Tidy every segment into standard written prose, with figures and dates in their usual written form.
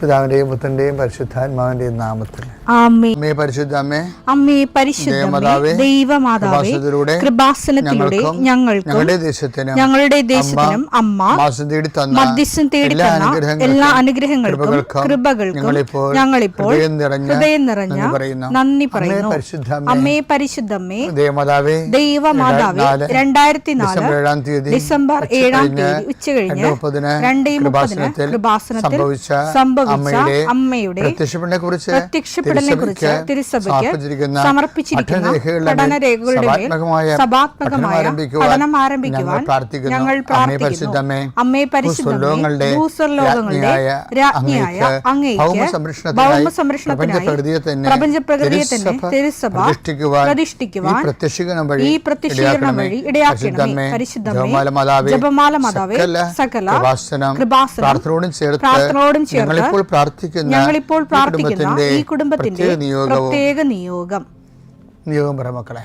പിതാവിന്റെയും പുത്രന്റെയും പരിശുദ്ധാത്മാവിന്റെയും നാമത്തിൽ ആമേൻ. അമ്മേ പരിശുദ്ധ അമ്മേ, അമ്മേ പരിശുദ്ധമേ, ദൈവമാതാവേ, കൃപാസനത്തിലൂടെ ഞങ്ങളുടെ ദേശത്തിനും അമ്മ മധ്യസ്ഥം തേടി തന്ന എല്ലാ അനുഗ്രഹങ്ങൾക്കും കൃപകൾക്കും ഞങ്ങളിപ്പോൾ ഹൃദയം നിറഞ്ഞ നന്ദി പറയുന്നു. അമ്മേ പരിശുദ്ധമേ, ദൈവമാതാവേ, 2004 ഡിസംബർ 7 ഉച്ചകഴിഞ്ഞ് 2:30 കൃപാസനത്തിൽ സംഭവിച്ച അമ്മയുടെ പ്രത്യക്ഷപ്പെടലിനെ കുറിച്ച് തിരുസഭയ്ക്ക് സമർപ്പിച്ചിരിക്കുന്ന പഠനരേഖകളുടെ മേൽ സഭാത്മകമായ പഠനം ആരംഭിക്കുവാൻ ഞങ്ങൾ പ്രാർത്ഥിക്കുന്നു. അമ്മേ പരിശുദ്ധമേ, ഭൂസ്വർലോകങ്ങളുടെ രാജ്ഞിയായ അങ്ങേയ്ക്ക് ഭൗമ സംരക്ഷണത്തിനായി പ്രപഞ്ചപ്രകൃതിയെ തന്നെ തിരുസഭ പ്രതിഷ്ഠിക്കുവാൻ ഈ പ്രത്യക്ഷീകരണം വഴി ഇടയാക്കണമേ. പരിശുദ്ധമേ, ജപമാല മാതാവേ, സകല കൃപാസനം പ്രാർത്ഥനയോടും ചേർത്ത് ഞങ്ങളിപ്പോൾ പ്രാർത്ഥിക്കുന്ന ഈ കുടുംബത്തിന്റെ പ്രത്യേക നിയോഗം പറ മക്കളെ.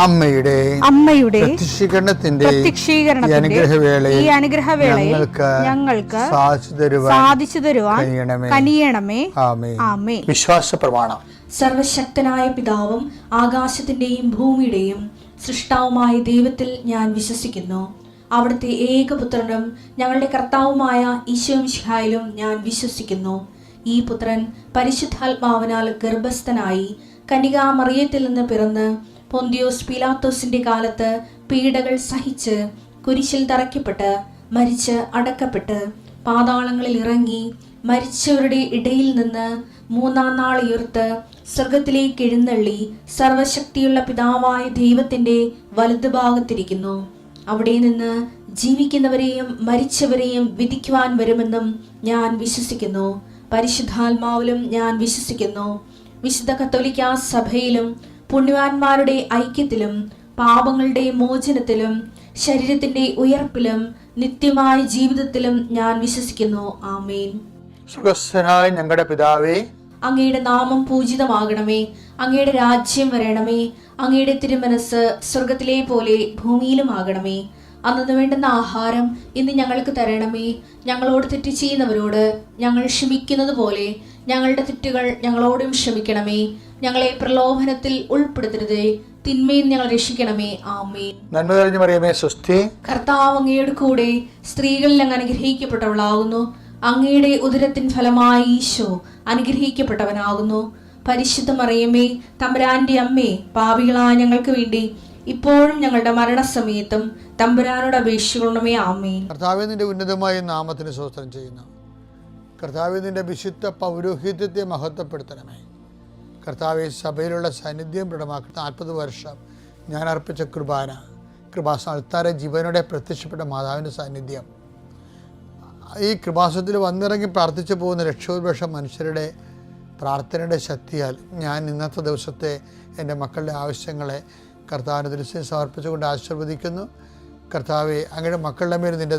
അമ്മയുടെ പ്രത്യക്ഷീകരണത്തിന്റെ ഈ അനുഗ്രഹവേളയിൽ ഞങ്ങൾക്ക് സാധിച്ചു തരുവാൻ കനിയണമേ. ആമേൻ. വിശ്വാസ പ്രമാണം. സർവശക്തനായ പിതാവും ആകാശത്തിന്റെയും ഭൂമിയുടെയും സൃഷ്ടാവുമായ ദൈവത്തിൽ ഞാൻ വിശ്വസിക്കുന്നു. അവിടുത്തെ ഏകപുത്രനും ഞങ്ങളുടെ കർത്താവുമായ ഈശോമിശിഹായിലും ഞാൻ വിശ്വസിക്കുന്നു. ഈ പുത്രൻ പരിശുദ്ധാത്മാവിനാൽ ഗർഭസ്ഥനായി കന്യകാമറിയത്തിൽ നിന്ന് പിറന്ന് പൊന്തിയോസ് പീലാത്തോസിന്റെ കാലത്ത് പീഡകൾ സഹിച്ച് കുരിശിൽ തറയ്ക്കപ്പെട്ട് മരിച്ച് അടക്കപ്പെട്ട് പാതാളങ്ങളിൽ ഇറങ്ങി മരിച്ചവരുടെ ഇടയിൽ നിന്ന് 3-ാം നാൾ ഉയർത്ത് സ്വർഗത്തിലേക്ക് എഴുന്നള്ളി സർവശക്തിയുള്ള പിതാവായ ദൈവത്തിന്റെ വലതുഭാഗത്തിരിക്കുന്നു. അവിടെ നിന്ന് ജീവിക്കുന്നവരെയും മരിച്ചവരെയും വിധിക്കുവാൻ വരുമെന്നും ഞാൻ വിശ്വസിക്കുന്നു. പരിശുദ്ധാത്മാവിലും ഞാൻ വിശ്വസിക്കുന്നു. വിശുദ്ധ കത്തോലിക്കാ സഭയിലും പുണ്യവാന്മാരുടെ ഐക്യത്തിലും പാപങ്ങളുടെ മോചനത്തിലും ശരീരത്തിന്റെ ഉയർപ്പിലും നിത്യമായ ജീവിതത്തിലും ഞാൻ വിശ്വസിക്കുന്നു. ആമേൻ. സ്വർഗ്ഗസ്ഥനായ ഞങ്ങളുടെ പിതാവേ, അങ്ങയുടെ നാമം പൂജിതമാകണമേ. അങ്ങയുടെ രാജ്യം വരണമേ. അങ്ങയുടെ തിരുമനസ് സ്വർഗത്തിലെ പോലെ ഭൂമിയിലും ആകണമേ. അന്നു വേണ്ടുന്ന ആഹാരം ഇന്ന് ഞങ്ങൾക്ക് തരണമേ. ഞങ്ങളോട് തെറ്റ് ചെയ്യുന്നവരോട് ഞങ്ങൾ ക്ഷമിക്കുന്നത് പോലെ ഞങ്ങളുടെ തെറ്റുകൾ ഞങ്ങളോടും ക്ഷമിക്കണമേ. ഞങ്ങളെ പ്രലോഭനത്തിൽ ഉൾപ്പെടുത്തരുതേ, തിന്മയിൽ ഞങ്ങൾ രക്ഷിക്കണമേ. ആമേൻ. നന്മ നിറഞ്ഞ മറിയമേ, സ്വസ്തി. കർത്താവ് അങ്ങയുടെ കൂടെ സ്ത്രീകളിൽ അങ്ങ് അനുഗ്രഹിക്കപ്പെട്ടവളാകുന്നു. അങ്ങയുടെ ഉദരത്തിൻ ഫലമായി ഈശോ അനുഗ്രഹിക്കപ്പെട്ടവനാകുന്നു. പരിശുദ്ധ മറിയമേ, തമ്പുരാന്റെ അമ്മേ, പാപികളായ ഞങ്ങൾക്ക് വേണ്ടി ഇപ്പോഴും ഞങ്ങളുടെ മരണസമയത്തും തമ്പുരാനോട് അപേക്ഷിക്കണമേ. ആമേൻ. കർത്താവേ, നിന്റെ ഉന്നതമായ നാമത്തിന് സ്തോത്രം ചെയ്യുന്നു. കർത്താവേ, നിന്റെ വിശുദ്ധ പൗരോഹിത്യത്തെ മഹത്വപ്പെടുത്തണമേ. കർത്താവെ, സഭയിലുള്ള സാന്നിധ്യം ദൃഢമാക്കി 40 വർഷം ഞാൻ അർപ്പിച്ച കൃപാസനത്താരെ ജീവനോടെ പ്രത്യക്ഷപ്പെട്ട മാതാവിൻ്റെ സാന്നിധ്യം, ഈ കൃപാസനത്തിൽ വന്നിറങ്ങി പ്രാർത്ഥിച്ചു പോകുന്ന ലക്ഷോപലക്ഷം മനുഷ്യരുടെ പ്രാർത്ഥനയുടെ ശക്തിയാൽ ഞാൻ ഇന്നത്തെ ദിവസത്തെ എൻ്റെ മക്കളുടെ ആവശ്യങ്ങളെ കർത്താവിൻ്റെ ദൃശ്യം സമർപ്പിച്ചുകൊണ്ട് ആശീർവദിക്കുന്നു. കർത്താവെ, അങ്ങയുടെ മക്കളുടെ മേൽ നിൻ്റെ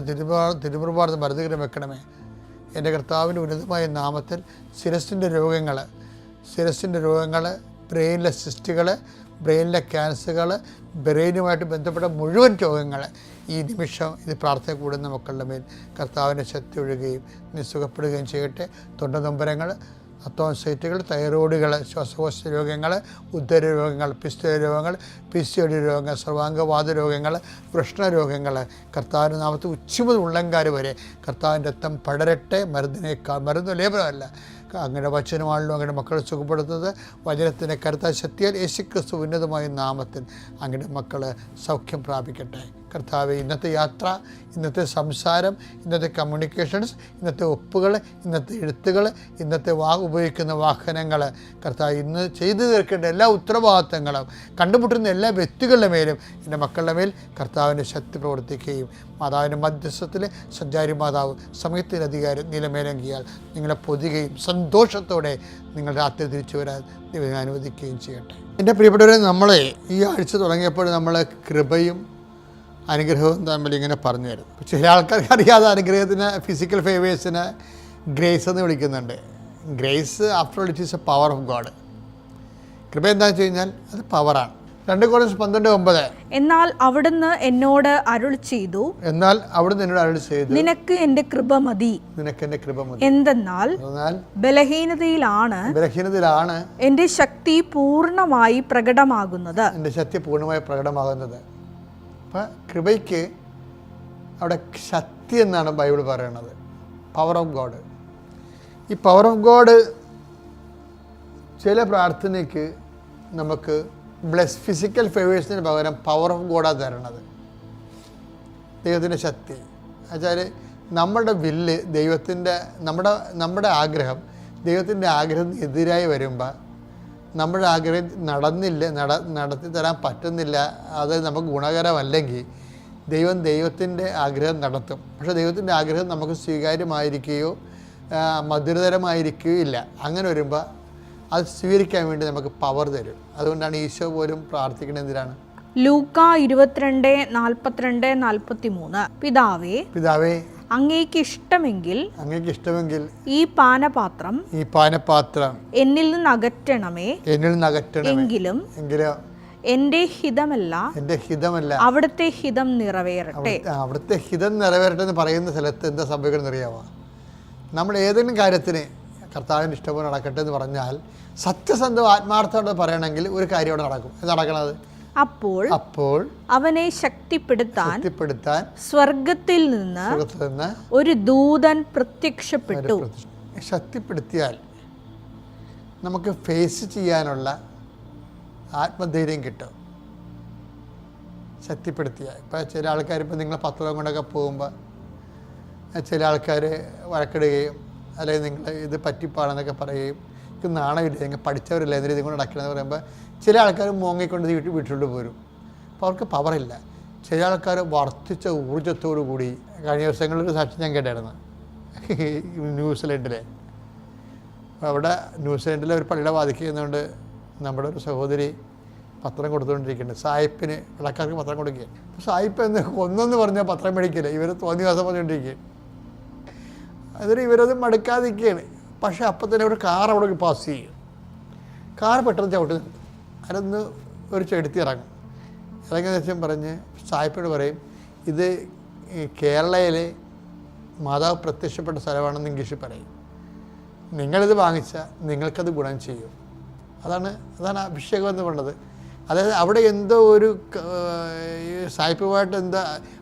തിരുമുറുപാട് മരുന്നുകരം വെക്കണമേ. എൻ്റെ കർത്താവിൻ്റെ ഉന്നതമായ നാമത്തിൽ ശിരസിൻ്റെ രോഗങ്ങൾ, ബ്രെയിനിലെ സിസ്റ്റുകൾ, ബ്രെയിനിലെ ക്യാൻസറുകൾ, ബ്രെയിനുമായിട്ട് ബന്ധപ്പെട്ട മുഴുവൻ രോഗങ്ങൾ ഈ നിമിഷം ഇത് പ്രാർത്ഥന കൂടുന്ന മക്കളുടെ മേൽ കർത്താവിൻ്റെ ശക്തി ഒഴുകുകയും നിസ്സുഖപ്പെടുകയും ചെയ്യട്ടെ. തൊണ്ടനൊമ്പരങ്ങൾ, അത്തോൺസൈറ്റുകൾ, തൈറോയിഡുകൾ, ശ്വാസകോശ രോഗങ്ങൾ, ഉദര രോഗങ്ങൾ, പിസ്തുല രോഗങ്ങൾ, PCOD രോഗങ്ങൾ, സർവാംഗവാദ രോഗങ്ങൾ, വൃഷ്ണരോഗങ്ങൾ, കർത്താവിൻ്റെ നാമത്തിൽ ഉച്ചമുതൽ ഉള്ളംകാർ വരെ കർത്താവിൻ്റെ രക്തം പടരട്ടെ. മരുന്ന് ലേപനമല്ല, അങ്ങനെ വചനമാണല്ലോ അങ്ങനെ മക്കളെ സുഖപ്പെടുത്തുന്നത്. വചനത്തിൻ്റെ കരുത്ത ശക്തിയാൽ യേശുക്രിസ്തു ഉന്നതമായ നാമത്തിൽ അങ്ങനെ മക്കൾ സൗഖ്യം പ്രാപിക്കട്ടെ. കർത്താവെ, ഇന്നത്തെ യാത്ര, ഇന്നത്തെ സംസാരം, ഇന്നത്തെ കമ്മ്യൂണിക്കേഷൻസ്, ഇന്നത്തെ ഒപ്പുകൾ, ഇന്നത്തെ എഴുത്തുകൾ, ഇന്നത്തെ ഉപയോഗിക്കുന്ന വാഹനങ്ങൾ, കർത്താവ് ഇന്ന് ചെയ്തു തീർക്കേണ്ട എല്ലാ ഉത്തരവാദിത്തങ്ങളും കണ്ടുമുട്ടുന്ന എല്ലാ വ്യക്തികളുടെ മേലും എൻ്റെ മക്കളുടെ മേൽ കർത്താവിൻ്റെ ശക്തി പ്രവർത്തിക്കുകയും മാതാവിൻ്റെ മധ്യസ്ഥത്തിൽ സഞ്ചാരി മാതാവ് സമയത്തിൻ്റെ അധികാരം നിലമേലങ്കിയാൽ നിങ്ങളെ പൊതുകയും സന്തോഷത്തോടെ നിങ്ങൾ രാത്രി തിരിച്ചു വരാൻ ദൈവം അനുവദിക്കുകയും ചെയ്യട്ടെ. എൻ്റെ പ്രിയപ്പെട്ടവരെ, നമ്മളെ ഈ ആഴ്ച തുടങ്ങിയപ്പോൾ നമ്മൾ കൃപയും അനുഗ്രഹവും തമ്മിൽ ഇങ്ങനെ പറഞ്ഞു തരുന്നു. ചില ആൾക്കാർക്ക് അറിയാതെ അനുഗ്രഹത്തിന്, ഫിസിക്കൽ ഫേവേഴ്സിന് ഗ്രേസ് എന്ന് വിളിക്കുന്നുണ്ട്. Grace after all it is A power of God. കൃപ എന്താണെന്ന് വെച്ച് കഴിഞ്ഞാൽ അത് പവറാണ്. 2 കൊരിന്ത്യർ 12:9 എന്നാൽ അവിടുന്ന് എന്നോട് അരുൾ ചെയ്തു, നിനക്ക് എൻ്റെ കൃപ മതി, എന്തെന്നാൽ ബലഹീനതയിലാണ് എൻ്റെ ശക്തി പൂർണ്ണമായി പ്രകടമാകുന്നത്. അപ്പം കൃപയ്ക്ക് അവിടെ ശക്തി എന്നാണ് ബൈബിൾ പറയണത്, പവർ ഓഫ് ഗോഡ്. ഈ പവർ ഓഫ് ഗോഡ് ചില പ്രാർത്ഥനയ്ക്ക് നമുക്ക് ഫിസിക്കൽ ഫേവേഴ്സിന് പകരം പവർ ഓഫ് ഗോഡാണ് തരണത്, ദൈവത്തിൻ്റെ ശക്തി. എന്നുവെച്ചാൽ നമ്മുടെ വില്ല് നമ്മുടെ ആഗ്രഹം ദൈവത്തിൻ്റെ ആഗ്രഹത്തിന് എതിരായി വരുമ്പോൾ, നമ്മുടെ ആഗ്രഹം നടത്തി തരാൻ പറ്റുന്നില്ല, അത് നമുക്ക് ഗുണകരമല്ലെങ്കിൽ ദൈവത്തിൻ്റെ ആഗ്രഹം നടത്തും. പക്ഷേ ദൈവത്തിൻ്റെ ആഗ്രഹം നമുക്ക് സ്വീകാര്യമായിരിക്കുകയോ മധുരതരമായിരിക്കുകയോ ഇല്ല. അങ്ങനെ വരുമ്പോൾ അത് സ്വീകരിക്കാൻ വേണ്ടി നമുക്ക് പവർ തരും. അതുകൊണ്ടാണ് ഈശോ പോലും പ്രാർത്ഥിക്കുന്നത് എന്തിനാണ്? ലൂക്ക 22:42-43 പിതാവേ അങ്ങേക്ക് ഇഷ്ടമെങ്കിൽ ഈ പാനപാത്രം എന്നിൽ നിന്ന് അകറ്റണമേ, എങ്കിലും എന്റെ ഹിതമല്ല അവിടുത്തെ ഹിതം നിറവേറട്ടെ. അവിടുത്തെ ഹിതം നിറവേറട്ടെ എന്ന് പറയുന്ന സ്ഥലത്ത് എന്താ സംഭവിക്കണം അറിയാമോ? നമ്മൾ ഏതെങ്കിലും കാര്യത്തിന് കർത്താവിൻ്റെ ഇഷ്ടപോലെ നടക്കട്ടെ എന്ന് പറഞ്ഞാൽ സത്യസന്ധം ആത്മാർത്ഥത്തോടെ പറയണമെങ്കിൽ ഒരു കാര്യം അവിടെ നടക്കും. എന്താ നടക്കണത്? അപ്പോൾ അവനെ ശക്തിപ്പെടുത്താൻ സ്വർഗത്തിൽ നിന്ന് ഒരു ദൂതൻ പ്രത്യക്ഷപ്പെട്ടു. ശക്തിപ്പെടുത്തിയാൽ നമുക്ക് ഫേസ് ചെയ്യാനുള്ള ആത്മധൈര്യം കിട്ടും. ശക്തിപ്പെടുത്തിയാൽ ഇപ്പം ചില ആൾക്കാർ, ഇപ്പം നിങ്ങൾ പത്രം കൊണ്ടൊക്കെ പോകുമ്പോൾ ചില ആൾക്കാർ വഴക്കിടുകയും അല്ലെങ്കിൽ നിങ്ങൾ ഇത് പറ്റിപ്പാണെന്നൊക്കെ പറയുകയും ഇത് നാണമില്ല, നിങ്ങൾ പഠിച്ചവരില്ല, എന്നിട്ട് ഇതുകൊണ്ട് നടക്കണമെന്ന് പറയുമ്പോൾ ചില ആൾക്കാർ മോങ്ങിക്കൊണ്ട് വീട്ടിലോട്ട് പോരും. അപ്പോൾ അവർക്ക് പവറില്ല. ചില ആൾക്കാർ വർദ്ധിച്ച ഊർജ്ജത്തോടു കൂടി, കഴിഞ്ഞ ദിവസങ്ങളിലൊരു സാക്ഷി ഞാൻ കേട്ടായിരുന്നു ന്യൂസിലൻഡിലെ. അവിടെ ന്യൂസിലൻഡിലെ ഒരു പള്ളിയുടെ വാദിക്കുന്നതുകൊണ്ട് നമ്മുടെ ഒരു സഹോദരി പത്രം കൊടുത്തുകൊണ്ടിരിക്കുന്നുണ്ട്. സായിപ്പിന് വിളക്കാർക്ക് പത്രം കൊടുക്കുക. അപ്പോൾ സായിപ്പ് ഒന്നെന്ന് പറഞ്ഞാൽ പത്രം മേടിക്കില്ല, ഇവർ തോന്നിയ ദിവസം പറഞ്ഞുകൊണ്ടിരിക്കുക. അതിന് ഇവരത് മടുക്കാതിരിക്കുകയാണ്. പക്ഷേ അപ്പം തന്നെ ഒരു കാർ അവിടെ പാസ് ചെയ്യും. കാർ പെട്ടെന്ന് ചവിട്ടി നിർത്തും. അതിലൊന്ന് ഒരു ചെടുത്തി ഇറങ്ങും. ഇറങ്ങിയ ദിവസം പറഞ്ഞ് സായിപ്പോട് പറയും, ഇത് കേരളയിലെ മാതാവ് പ്രത്യക്ഷപ്പെട്ട സ്ഥലമാണെന്ന് ഇംഗ്ലീഷിൽ പറയും. നിങ്ങളിത് വാങ്ങിച്ചാൽ നിങ്ങൾക്കത് ഗുണം ചെയ്യും. അതാണ് അഭിഷേകം എന്ന് പറയുന്നത്. അതായത് അവിടെ എന്തോ ഒരു സായിപ്പുമായിട്ട്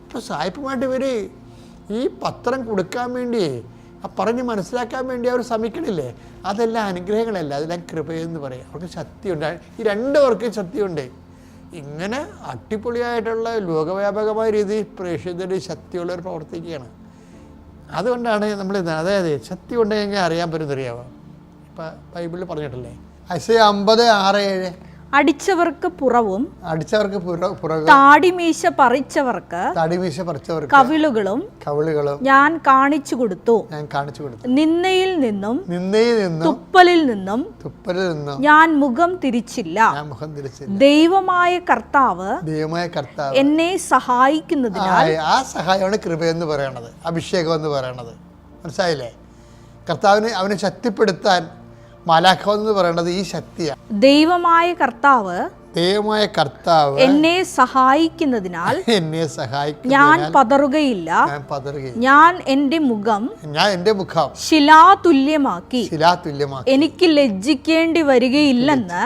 അപ്പോൾ സായിപ്പുമായിട്ട് ഇവർ ഈ പത്രം കൊടുക്കാൻ വേണ്ടിയേ പറഞ്ഞ് മനസ്സിലാക്കാൻ വേണ്ടി അവർ ശ്രമിക്കണില്ലേ? അതെല്ലാം അനുഗ്രഹങ്ങളല്ല, അതെല്ലാം കൃപയെന്ന് പറയും. അവർക്ക് ശക്തിയുണ്ട്. ഈ രണ്ടുപേർക്കും ശക്തിയുണ്ട്. ഇങ്ങനെ അടിപൊളിയായിട്ടുള്ള ലോകവ്യാപകമായ രീതിയിൽ പ്രേക്ഷിതരുടെ ശക്തിയുള്ളവർ പ്രവർത്തിക്കുകയാണ്. അതുകൊണ്ടാണ് നമ്മൾ അതായത് ശക്തി ഉണ്ടെങ്കിൽ അറിയാൻ പറ്റുന്നറിയാമോ? ഇപ്പം ബൈബിളിൽ പറഞ്ഞിട്ടില്ലേ, ഐസയ 50:6-7 അടിച്ചവർക്ക് പുറവും താടിമീശ പറിച്ചവർക്ക് കവിളുകളും ഞാൻ കാണിച്ചു കൊടുത്തു. നിന്നയിൽ നിന്നും തുപ്പലിൽ നിന്നും ഞാൻ മുഖം തിരിച്ചില്ല. ദൈവമായ കർത്താവ് എന്നെ സഹായിക്കുന്നതിനാൽ. ആ സഹായമാണ് കൃപയെന്ന് പറയണത്, അഭിഷേകം എന്ന് പറയണത്. മനസ്സിലായില്ലേ? അവനെ ശക്തിപ്പെടുത്താൻ മാലാഖ എന്ന് പറയുന്നത് ഈ ശക്തിയാണ്. ദൈവമായ കർത്താവ് ദൈവമായ കർത്താവ് എന്നെ സഹായിക്കുന്നതിനാൽ ഞാൻ പതറുകയില്ല. ഞാൻ എൻ്റെ മുഖം ശിലാതുല്യമാക്കി എനിക്ക് ലജ്ജിക്കേണ്ടി വരികയില്ലെന്ന്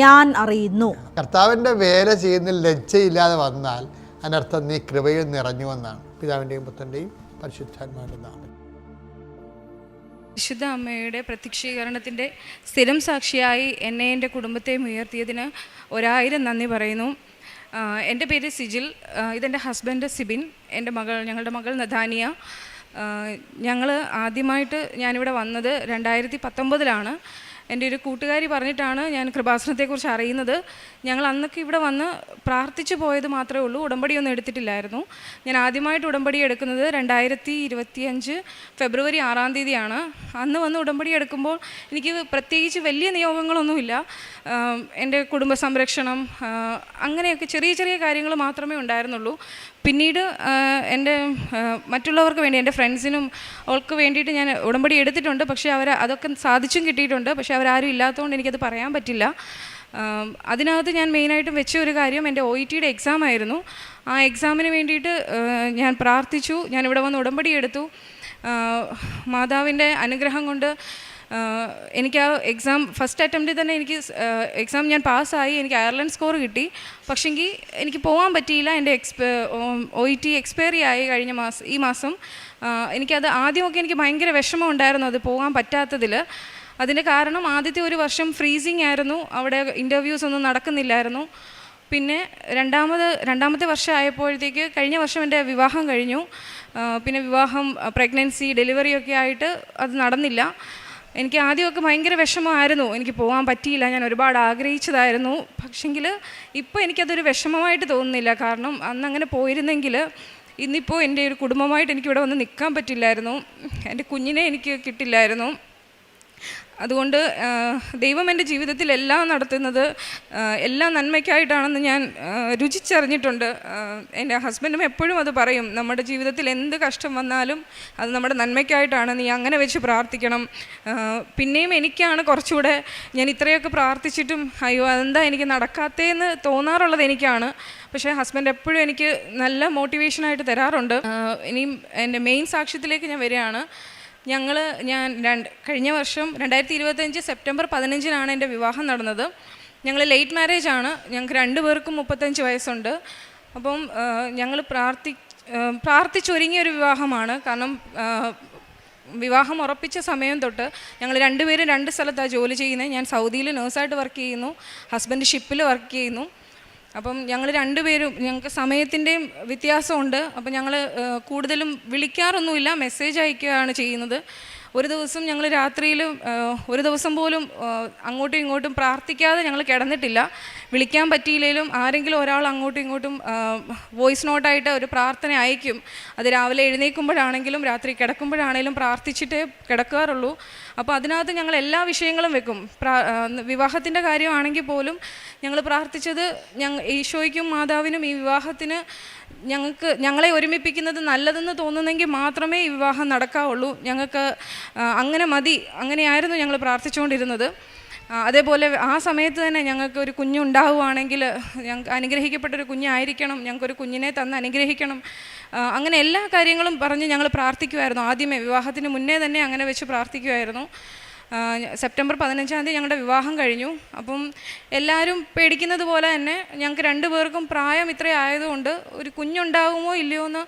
ഞാൻ അറിയുന്നു. കർത്താവിന്റെ വേല ചെയ്യുന്ന ലജ്ജയില്ലാതെ വന്നാൽ അതിനർത്ഥം നീ കൃപയിൽ നിറഞ്ഞുവെന്നാണ്. പിതാവിന്റെയും പുത്രന്റെയും പരിശുദ്ധാത്മാവിന്റെ നാമത്തിൽ. വിശുദ്ധ അമ്മയുടെ പ്രത്യക്ഷീകരണത്തിൻ്റെ സ്ഥിരം സാക്ഷിയായി എന്നെ എൻ്റെ കുടുംബത്തെയും ഉയർത്തിയതിന് 1000 നന്ദി പറയുന്നു. എൻ്റെ പേര് സിജിൽ, ഇതെൻ്റെ ഹസ്ബൻഡ് സിബിൻ, ഞങ്ങളുടെ മകൾ നദാനിയ. ഞങ്ങൾ ആദ്യമായിട്ട് ഞാനിവിടെ വന്നത് 2019 എൻ്റെ ഒരു കൂട്ടുകാരി പറഞ്ഞിട്ടാണ് ഞാൻ കൃപാസനത്തെക്കുറിച്ച് അറിയുന്നത്. ഞങ്ങൾ അന്നൊക്കെ ഇവിടെ വന്ന് പ്രാർത്ഥിച്ചു പോയത് മാത്രമേ ഉള്ളൂ, ഉടമ്പടിയൊന്നും എടുത്തിട്ടില്ലായിരുന്നു. ഞാൻ ആദ്യമായിട്ട് ഉടമ്പടി എടുക്കുന്നത് 2025 ഫെബ്രുവരി 6 അന്ന് വന്ന് ഉടമ്പടി എടുക്കുമ്പോൾ എനിക്ക് പ്രത്യേകിച്ച് വലിയ നിയോഗങ്ങളൊന്നുമില്ല. എൻ്റെ കുടുംബ സംരക്ഷണം, അങ്ങനെയൊക്കെ ചെറിയ ചെറിയ കാര്യങ്ങൾ മാത്രമേ ഉണ്ടായിരുന്നുള്ളൂ. പിന്നീട് എൻ്റെ മറ്റുള്ളവർക്ക് വേണ്ടി, എൻ്റെ ഫ്രണ്ട്സിനും അവൾക്ക് വേണ്ടിയിട്ട് ഞാൻ ഉടമ്പടി എടുത്തിട്ടുണ്ട്. പക്ഷേ അതൊക്കെ സാധിച്ചും കിട്ടിയിട്ടുണ്ട്. പക്ഷേ അവരാരും ഇല്ലാത്തതുകൊണ്ട് എനിക്കത് പറയാൻ പറ്റില്ല. അതിനകത്ത് ഞാൻ മെയിനായിട്ടും വെച്ച ഒരു കാര്യം എൻ്റെ OETയുടെ എക്സാം ആയിരുന്നു. ആ എക്സാമിന് വേണ്ടിയിട്ട് ഞാൻ പ്രാർത്ഥിച്ചു. ഞാനിവിടെ വന്ന് ഉടമ്പടി എടുത്തു. മാതാവിൻ്റെ അനുഗ്രഹം കൊണ്ട് എനിക്ക് ആ എക്സാം ഫസ്റ്റ് അറ്റംപ്റ്റിൽ തന്നെ എനിക്ക് എക്സാം ഞാൻ പാസ്സായി. എനിക്ക് അയർലൻഡ് സ്കോർ കിട്ടി. പക്ഷെങ്കിൽ എനിക്ക് പോകാൻ പറ്റിയില്ല. എൻ്റെ OET എക്സ്പയറി ആയി ഈ മാസം. എനിക്കത് ആദ്യമൊക്കെ എനിക്ക് ഭയങ്കര വിഷമം ഉണ്ടായിരുന്നു അത് പോകാൻ പറ്റാത്തതിൽ. അതിൻ്റെ കാരണം ആദ്യത്തെ ഒരു വർഷം ഫ്രീസിങ് ആയിരുന്നു, അവിടെ ഇൻ്റർവ്യൂസ് ഒന്നും നടക്കുന്നില്ലായിരുന്നു. പിന്നെ രണ്ടാമത്തെ വർഷം ആയപ്പോഴത്തേക്ക് കഴിഞ്ഞ വർഷം എൻ്റെ വിവാഹം കഴിഞ്ഞു. പിന്നെ വിവാഹം, പ്രഗ്നൻസി, ഡെലിവറിയൊക്കെ ആയിട്ട് അത് നടന്നില്ല. എനിക്ക് ആദ്യമൊക്കെ ഭയങ്കര വിഷമമായിരുന്നു, എനിക്ക് പോകാൻ പറ്റിയില്ല, ഞാൻ ഒരുപാട് ആഗ്രഹിച്ചതായിരുന്നു. പക്ഷെങ്കിൽ ഇപ്പോൾ എനിക്കതൊരു വിഷമമായിട്ട് തോന്നുന്നില്ല. കാരണം അന്ന് അങ്ങനെ പോയിരുന്നെങ്കിൽ ഇന്നിപ്പോൾ എൻ്റെ ഒരു കുടുംബമായിട്ട് എനിക്കിവിടെ വന്ന് നിൽക്കാൻ പറ്റില്ലായിരുന്നു, എൻ്റെ കുഞ്ഞിനെ എനിക്ക് കിട്ടില്ലായിരുന്നു. അതുകൊണ്ട് ദൈവം എൻ്റെ ജീവിതത്തിൽ എല്ലാം നടത്തുന്നത് എല്ലാം നന്മയ്ക്കായിട്ടാണെന്ന് ഞാൻ രുചിച്ചറിഞ്ഞിട്ടുണ്ട്. എൻ്റെ ഹസ്ബൻഡും എപ്പോഴും അത് പറയും, നമ്മുടെ ജീവിതത്തിൽ എന്ത് കഷ്ടം വന്നാലും അത് നമ്മുടെ നന്മയ്ക്കായിട്ടാണ്, നീ അങ്ങനെ വെച്ച് പ്രാർത്ഥിക്കണം. പിന്നെയും എനിക്കാണ് കുറച്ചുകൂടെ, ഞാൻ ഇത്രയൊക്കെ പ്രാർത്ഥിച്ചിട്ടും അയ്യോ അതെന്താ എനിക്ക് നടക്കാത്തതെന്ന് തോന്നാറുള്ളത് എനിക്കാണ്. പക്ഷേ ഹസ്ബൻഡ് എപ്പോഴും എനിക്ക് നല്ല മോട്ടിവേഷനായിട്ട് തരാറുണ്ട്. ഇനിയും എൻ്റെ മെയിൻ സാക്ഷ്യത്തിലേക്ക് ഞാൻ വരികയാണ്. ഞാൻ കഴിഞ്ഞ വർഷം 2025 സെപ്റ്റംബർ 15 എൻ്റെ വിവാഹം നടന്നത്. ഞങ്ങൾ ലേറ്റ് മാരേജ് ആണ്. ഞങ്ങൾക്ക് 2 പേർക്കും 35 വയസ്സുണ്ട്. അപ്പം ഞങ്ങൾ പ്രാർത്ഥിച്ചൊരുങ്ങിയ ഒരു വിവാഹമാണ്. കാരണം വിവാഹം ഉറപ്പിച്ച സമയം തൊട്ട് ഞങ്ങൾ 2 പേരും 2 സ്ഥലത്താണ് ജോലി ചെയ്യുന്നത്. ഞാൻ സൗദിയിൽ നേഴ്സായിട്ട് വർക്ക് ചെയ്യുന്നു, ഹസ്ബൻഡ് ഷിപ്പിൽ വർക്ക് ചെയ്യുന്നു. അപ്പം ഞങ്ങൾ 2 പേരും, ഞങ്ങൾക്ക് സമയത്തിൻ്റെയും വ്യത്യാസമുണ്ട്. അപ്പം ഞങ്ങൾ കൂടുതലും വിളിക്കാറൊന്നുമില്ല, മെസ്സേജ് അയക്കുകയാണ് ചെയ്യുന്നത്. ഒരു ദിവസം ഞങ്ങൾ രാത്രിയിൽ ഒരു ദിവസം പോലും അങ്ങോട്ടും ഇങ്ങോട്ടും പ്രാർത്ഥിക്കാതെ ഞങ്ങൾ കിടന്നിട്ടില്ല. വിളിക്കാൻ പറ്റിയില്ലെങ്കിലും ആരെങ്കിലും ഒരാൾ അങ്ങോട്ടും ഇങ്ങോട്ടും വോയിസ് നോട്ടായിട്ട് ഒരു പ്രാർത്ഥന അയക്കും. അത് രാവിലെ എഴുന്നേൽക്കുമ്പോഴാണെങ്കിലും രാത്രി കിടക്കുമ്പോഴാണെങ്കിലും പ്രാർത്ഥിച്ചിട്ടേ കിടക്കാറുള്ളൂ. അപ്പോൾ അതിനകത്ത് ഞങ്ങൾ എല്ലാ വിഷയങ്ങളും വെക്കും. വിവാഹത്തിൻ്റെ കാര്യമാണെങ്കിൽ പോലും ഞങ്ങൾ പ്രാർത്ഥിച്ചത് ഈശോയ്ക്കും മാതാവിനും ഈ വിവാഹത്തിന് ഞങ്ങളെ ഒരുമിപ്പിക്കുന്നത് നല്ലതെന്ന് തോന്നുന്നെങ്കിൽ മാത്രമേ ഈ വിവാഹം നടക്കാവുള്ളൂ. ഞങ്ങൾക്ക് അങ്ങനെ മതി, അങ്ങനെയായിരുന്നു ഞങ്ങൾ പ്രാർത്ഥിച്ചുകൊണ്ടിരുന്നത്. അതേപോലെ ആ സമയത്ത് തന്നെ ഞങ്ങൾക്ക് ഒരു കുഞ്ഞുണ്ടാവുകയാണെങ്കിൽ ഞങ്ങൾക്ക് അനുഗ്രഹിക്കപ്പെട്ടൊരു കുഞ്ഞായിരിക്കണം, ഞങ്ങൾക്കൊരു കുഞ്ഞിനെ തന്ന് അനുഗ്രഹിക്കണം, അങ്ങനെ എല്ലാ കാര്യങ്ങളും പറഞ്ഞ് ഞങ്ങൾ പ്രാർത്ഥിക്കുമായിരുന്നു. ആദ്യമേ വിവാഹത്തിന് മുന്നേ തന്നെ അങ്ങനെ വെച്ച് പ്രാർത്ഥിക്കുമായിരുന്നു. സെപ്റ്റംബർ 15 ഞങ്ങളുടെ വിവാഹം കഴിഞ്ഞു. അപ്പം എല്ലാവരും പേടിക്കുന്നത് പോലെ തന്നെ ഞങ്ങൾക്ക് 2 പേർക്കും പ്രായം ഇത്രയും ആയതുകൊണ്ട് ഒരു കുഞ്ഞുണ്ടാകുമോ ഇല്ലയോ എന്ന്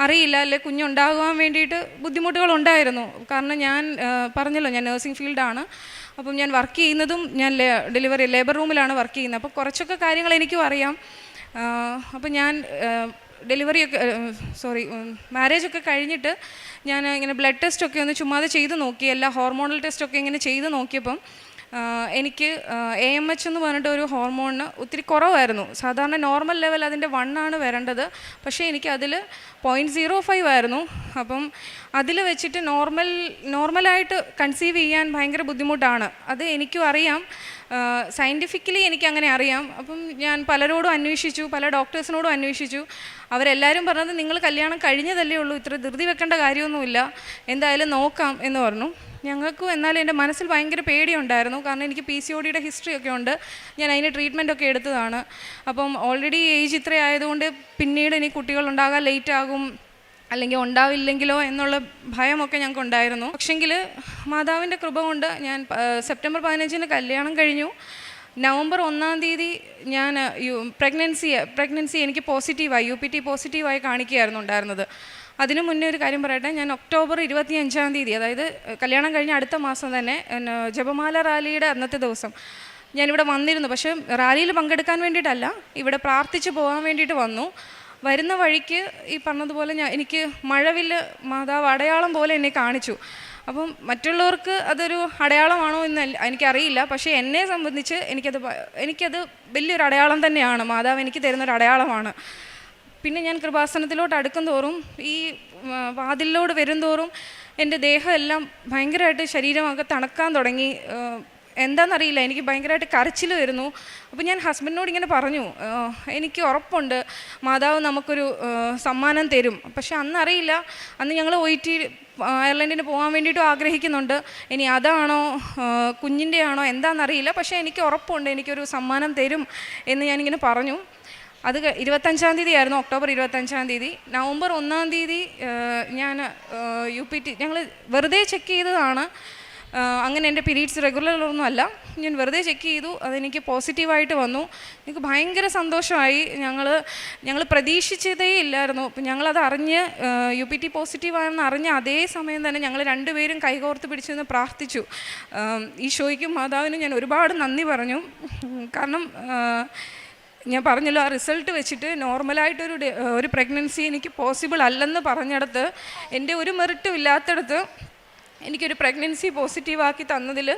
അറിയില്ല, അല്ലെ കുഞ്ഞുണ്ടാകുവാൻ വേണ്ടിയിട്ട് ബുദ്ധിമുട്ടുകളുണ്ടായിരുന്നു. കാരണം ഞാൻ പറഞ്ഞല്ലോ, ഞാൻ നേഴ്സിംഗ് ഫീൽഡാണ്. അപ്പം ഞാൻ വർക്ക് ചെയ്യുന്നതും ഞാൻ ലേബർ റൂമിലാണ് വർക്ക് ചെയ്യുന്നത്. അപ്പോൾ കുറച്ചൊക്കെ കാര്യങ്ങൾ എനിക്കും അറിയാം. അപ്പം ഞാൻ മാരേജൊക്കെ കഴിഞ്ഞിട്ട് ഞാൻ ഇങ്ങനെ ബ്ലഡ് ടെസ്റ്റൊക്കെ ഒന്ന് ചുമ്മാതെ ചെയ്ത് നോക്കി, എല്ലാ ഹോർമോണൽ ടെസ്റ്റൊക്കെ ഇങ്ങനെ ചെയ്ത് നോക്കിയപ്പം എനിക്ക് AMH എന്ന് പറഞ്ഞിട്ട് ഒരു ഹോർമോണിന് ഒത്തിരി കുറവായിരുന്നു. സാധാരണ നോർമൽ ലെവൽ അതിൻ്റെ 1 വരേണ്ടത്, പക്ഷേ എനിക്ക് അതിൽ 0.05 ആയിരുന്നു. അപ്പം അതിൽ വെച്ചിട്ട് നോർമലായിട്ട് കൺസീവ് ചെയ്യാൻ ഭയങ്കര ബുദ്ധിമുട്ടാണ്. അത് എനിക്കും അറിയാം, സയൻറ്റിഫിക്കലി എനിക്കങ്ങനെ അറിയാം. അപ്പം ഞാൻ പലരോടും അന്വേഷിച്ചു, പല ഡോക്ടേഴ്സിനോടും അന്വേഷിച്ചു. അവരെല്ലാവരും പറഞ്ഞത് നിങ്ങൾ കല്യാണം കഴിഞ്ഞതല്ലേ ഉള്ളൂ, ഇത്ര ധൃതി വെക്കേണ്ട കാര്യമൊന്നുമില്ല, എന്തായാലും നോക്കാം എന്ന് പറഞ്ഞു. ഞങ്ങൾക്കും. എന്നാലും എൻ്റെ മനസ്സിൽ ഭയങ്കര പേടിയുണ്ടായിരുന്നു. കാരണം എനിക്ക് PCODയുടെ ഹിസ്റ്ററി ഒക്കെ ഉണ്ട്. ഞാൻ അതിന് ട്രീറ്റ്മെൻ്റ് ഒക്കെ എടുത്തതാണ്. അപ്പം ഓൾറെഡി ഏജ് ഇത്ര ആയതുകൊണ്ട് പിന്നീട് ഇനി കുട്ടികളുണ്ടാകാൻ ലേറ്റ് ആകും, അല്ലെങ്കിൽ ഉണ്ടാവില്ലെങ്കിലോ എന്നുള്ള ഭയമൊക്കെ ഞങ്ങൾക്ക് ഉണ്ടായിരുന്നു. പക്ഷെങ്കിൽ മാതാവിൻ്റെ കൃപ കൊണ്ട് ഞാൻ സെപ്റ്റംബർ 15 കല്യാണം കഴിഞ്ഞു. നവംബർ 1 ഞാൻ പ്രഗ്നൻസി എനിക്ക് പോസിറ്റീവായി, UPT പോസിറ്റീവായി കാണിക്കുകയായിരുന്നു ഉണ്ടായിരുന്നത്. അതിനു മുന്നേ ഒരു കാര്യം പറയട്ടെ, ഞാൻ ഒക്ടോബർ 25, അതായത് കല്യാണം കഴിഞ്ഞ അടുത്ത മാസം തന്നെ ജപമാല റാലിയുടെ അന്നത്തെ ദിവസം ഞാനിവിടെ വന്നിരുന്നു. പക്ഷേ റാലിയിൽ പങ്കെടുക്കാൻ വേണ്ടിയിട്ടല്ല, ഇവിടെ പ്രാർത്ഥിച്ച് പോകാൻ വേണ്ടിയിട്ട് വന്നു. വരുന്ന വഴിക്ക് ഈ പറഞ്ഞതുപോലെ എനിക്ക് മഴവില്ല് മാതാവ് അടയാളം പോലെ എന്നെ കാണിച്ചു. അപ്പം മറ്റുള്ളവർക്ക് അതൊരു അടയാളമാണോ എന്ന് എനിക്കറിയില്ല. പക്ഷേ എന്നെ സംബന്ധിച്ച് എനിക്കത് വലിയൊരു അടയാളം തന്നെയാണ്. മാതാവ് എനിക്ക് തരുന്നൊരു അടയാളമാണ്. പിന്നെ ഞാൻ കൃപാസനത്തിലോട്ട് അടുക്കും തോറും, ഈ വാതിലിലോട് വരും തോറും എൻ്റെ ദേഹം എല്ലാം ഭയങ്കരമായിട്ട് ശരീരമൊക്കെ തണുക്കാൻ തുടങ്ങി. എന്താണെന്നറിയില്ല, എനിക്ക് ഭയങ്കരമായിട്ട് കരച്ചിൽ വരുന്നു. അപ്പോൾ ഞാൻ ഹസ്ബൻഡിനോട് ഇങ്ങനെ പറഞ്ഞു, എനിക്ക് ഉറപ്പുണ്ട് മാതാവ് നമുക്കൊരു സമ്മാനം തരും. പക്ഷെ അന്നറിയില്ല, അന്ന് ഞങ്ങൾ അയർലൻഡിന് പോകാൻ വേണ്ടിയിട്ടും ആഗ്രഹിക്കുന്നുണ്ട്. ഇനി അതാണോ കുഞ്ഞിൻ്റെ ആണോ എന്താണെന്നറിയില്ല. പക്ഷേ എനിക്ക് ഉറപ്പുണ്ട് എനിക്കൊരു സമ്മാനം തരും എന്ന് ഞാനിങ്ങനെ പറഞ്ഞു. അത് 25 ആയിരുന്നു, ഒക്ടോബർ 25. നവംബർ 1 ഞാൻ UPT ഞങ്ങൾ വെറുതെ ചെക്ക് ചെയ്തതാണ്. അങ്ങനെ എൻ്റെ പീരീഡ്സ് റെഗുലറൊന്നും അല്ല, ഞാൻ വെറുതെ ചെക്ക് ചെയ്തു. അതെനിക്ക് പോസിറ്റീവായിട്ട് വന്നു. എനിക്ക് ഭയങ്കര സന്തോഷമായി. ഞങ്ങൾ പ്രതീക്ഷിച്ചതേ ഇല്ലായിരുന്നു. അപ്പം ഞങ്ങളത് അറിഞ്ഞ് UPT പോസിറ്റീവാണെന്ന് അറിഞ്ഞ് അതേ സമയം തന്നെ ഞങ്ങൾ രണ്ടുപേരും കൈകോർത്ത് പിടിച്ചെന്ന് പ്രാർത്ഥിച്ചു. ഈശോയ്ക്കും മാതാവിനും ഞാൻ ഒരുപാട് നന്ദി പറഞ്ഞു. കാരണം ഞാൻ പറഞ്ഞല്ലോ, ആ റിസൾട്ട് വെച്ചിട്ട് നോർമലായിട്ടൊരു പ്രഗ്നൻസി എനിക്ക് പോസിബിൾ അല്ലെന്ന് പറഞ്ഞിടത്ത്, എൻ്റെ ഒരു മെറിറ്റും ഇല്ലാത്തിടത്ത് എനിക്കൊരു പ്രഗ്നൻസി പോസിറ്റീവാക്കി തന്നതിൽ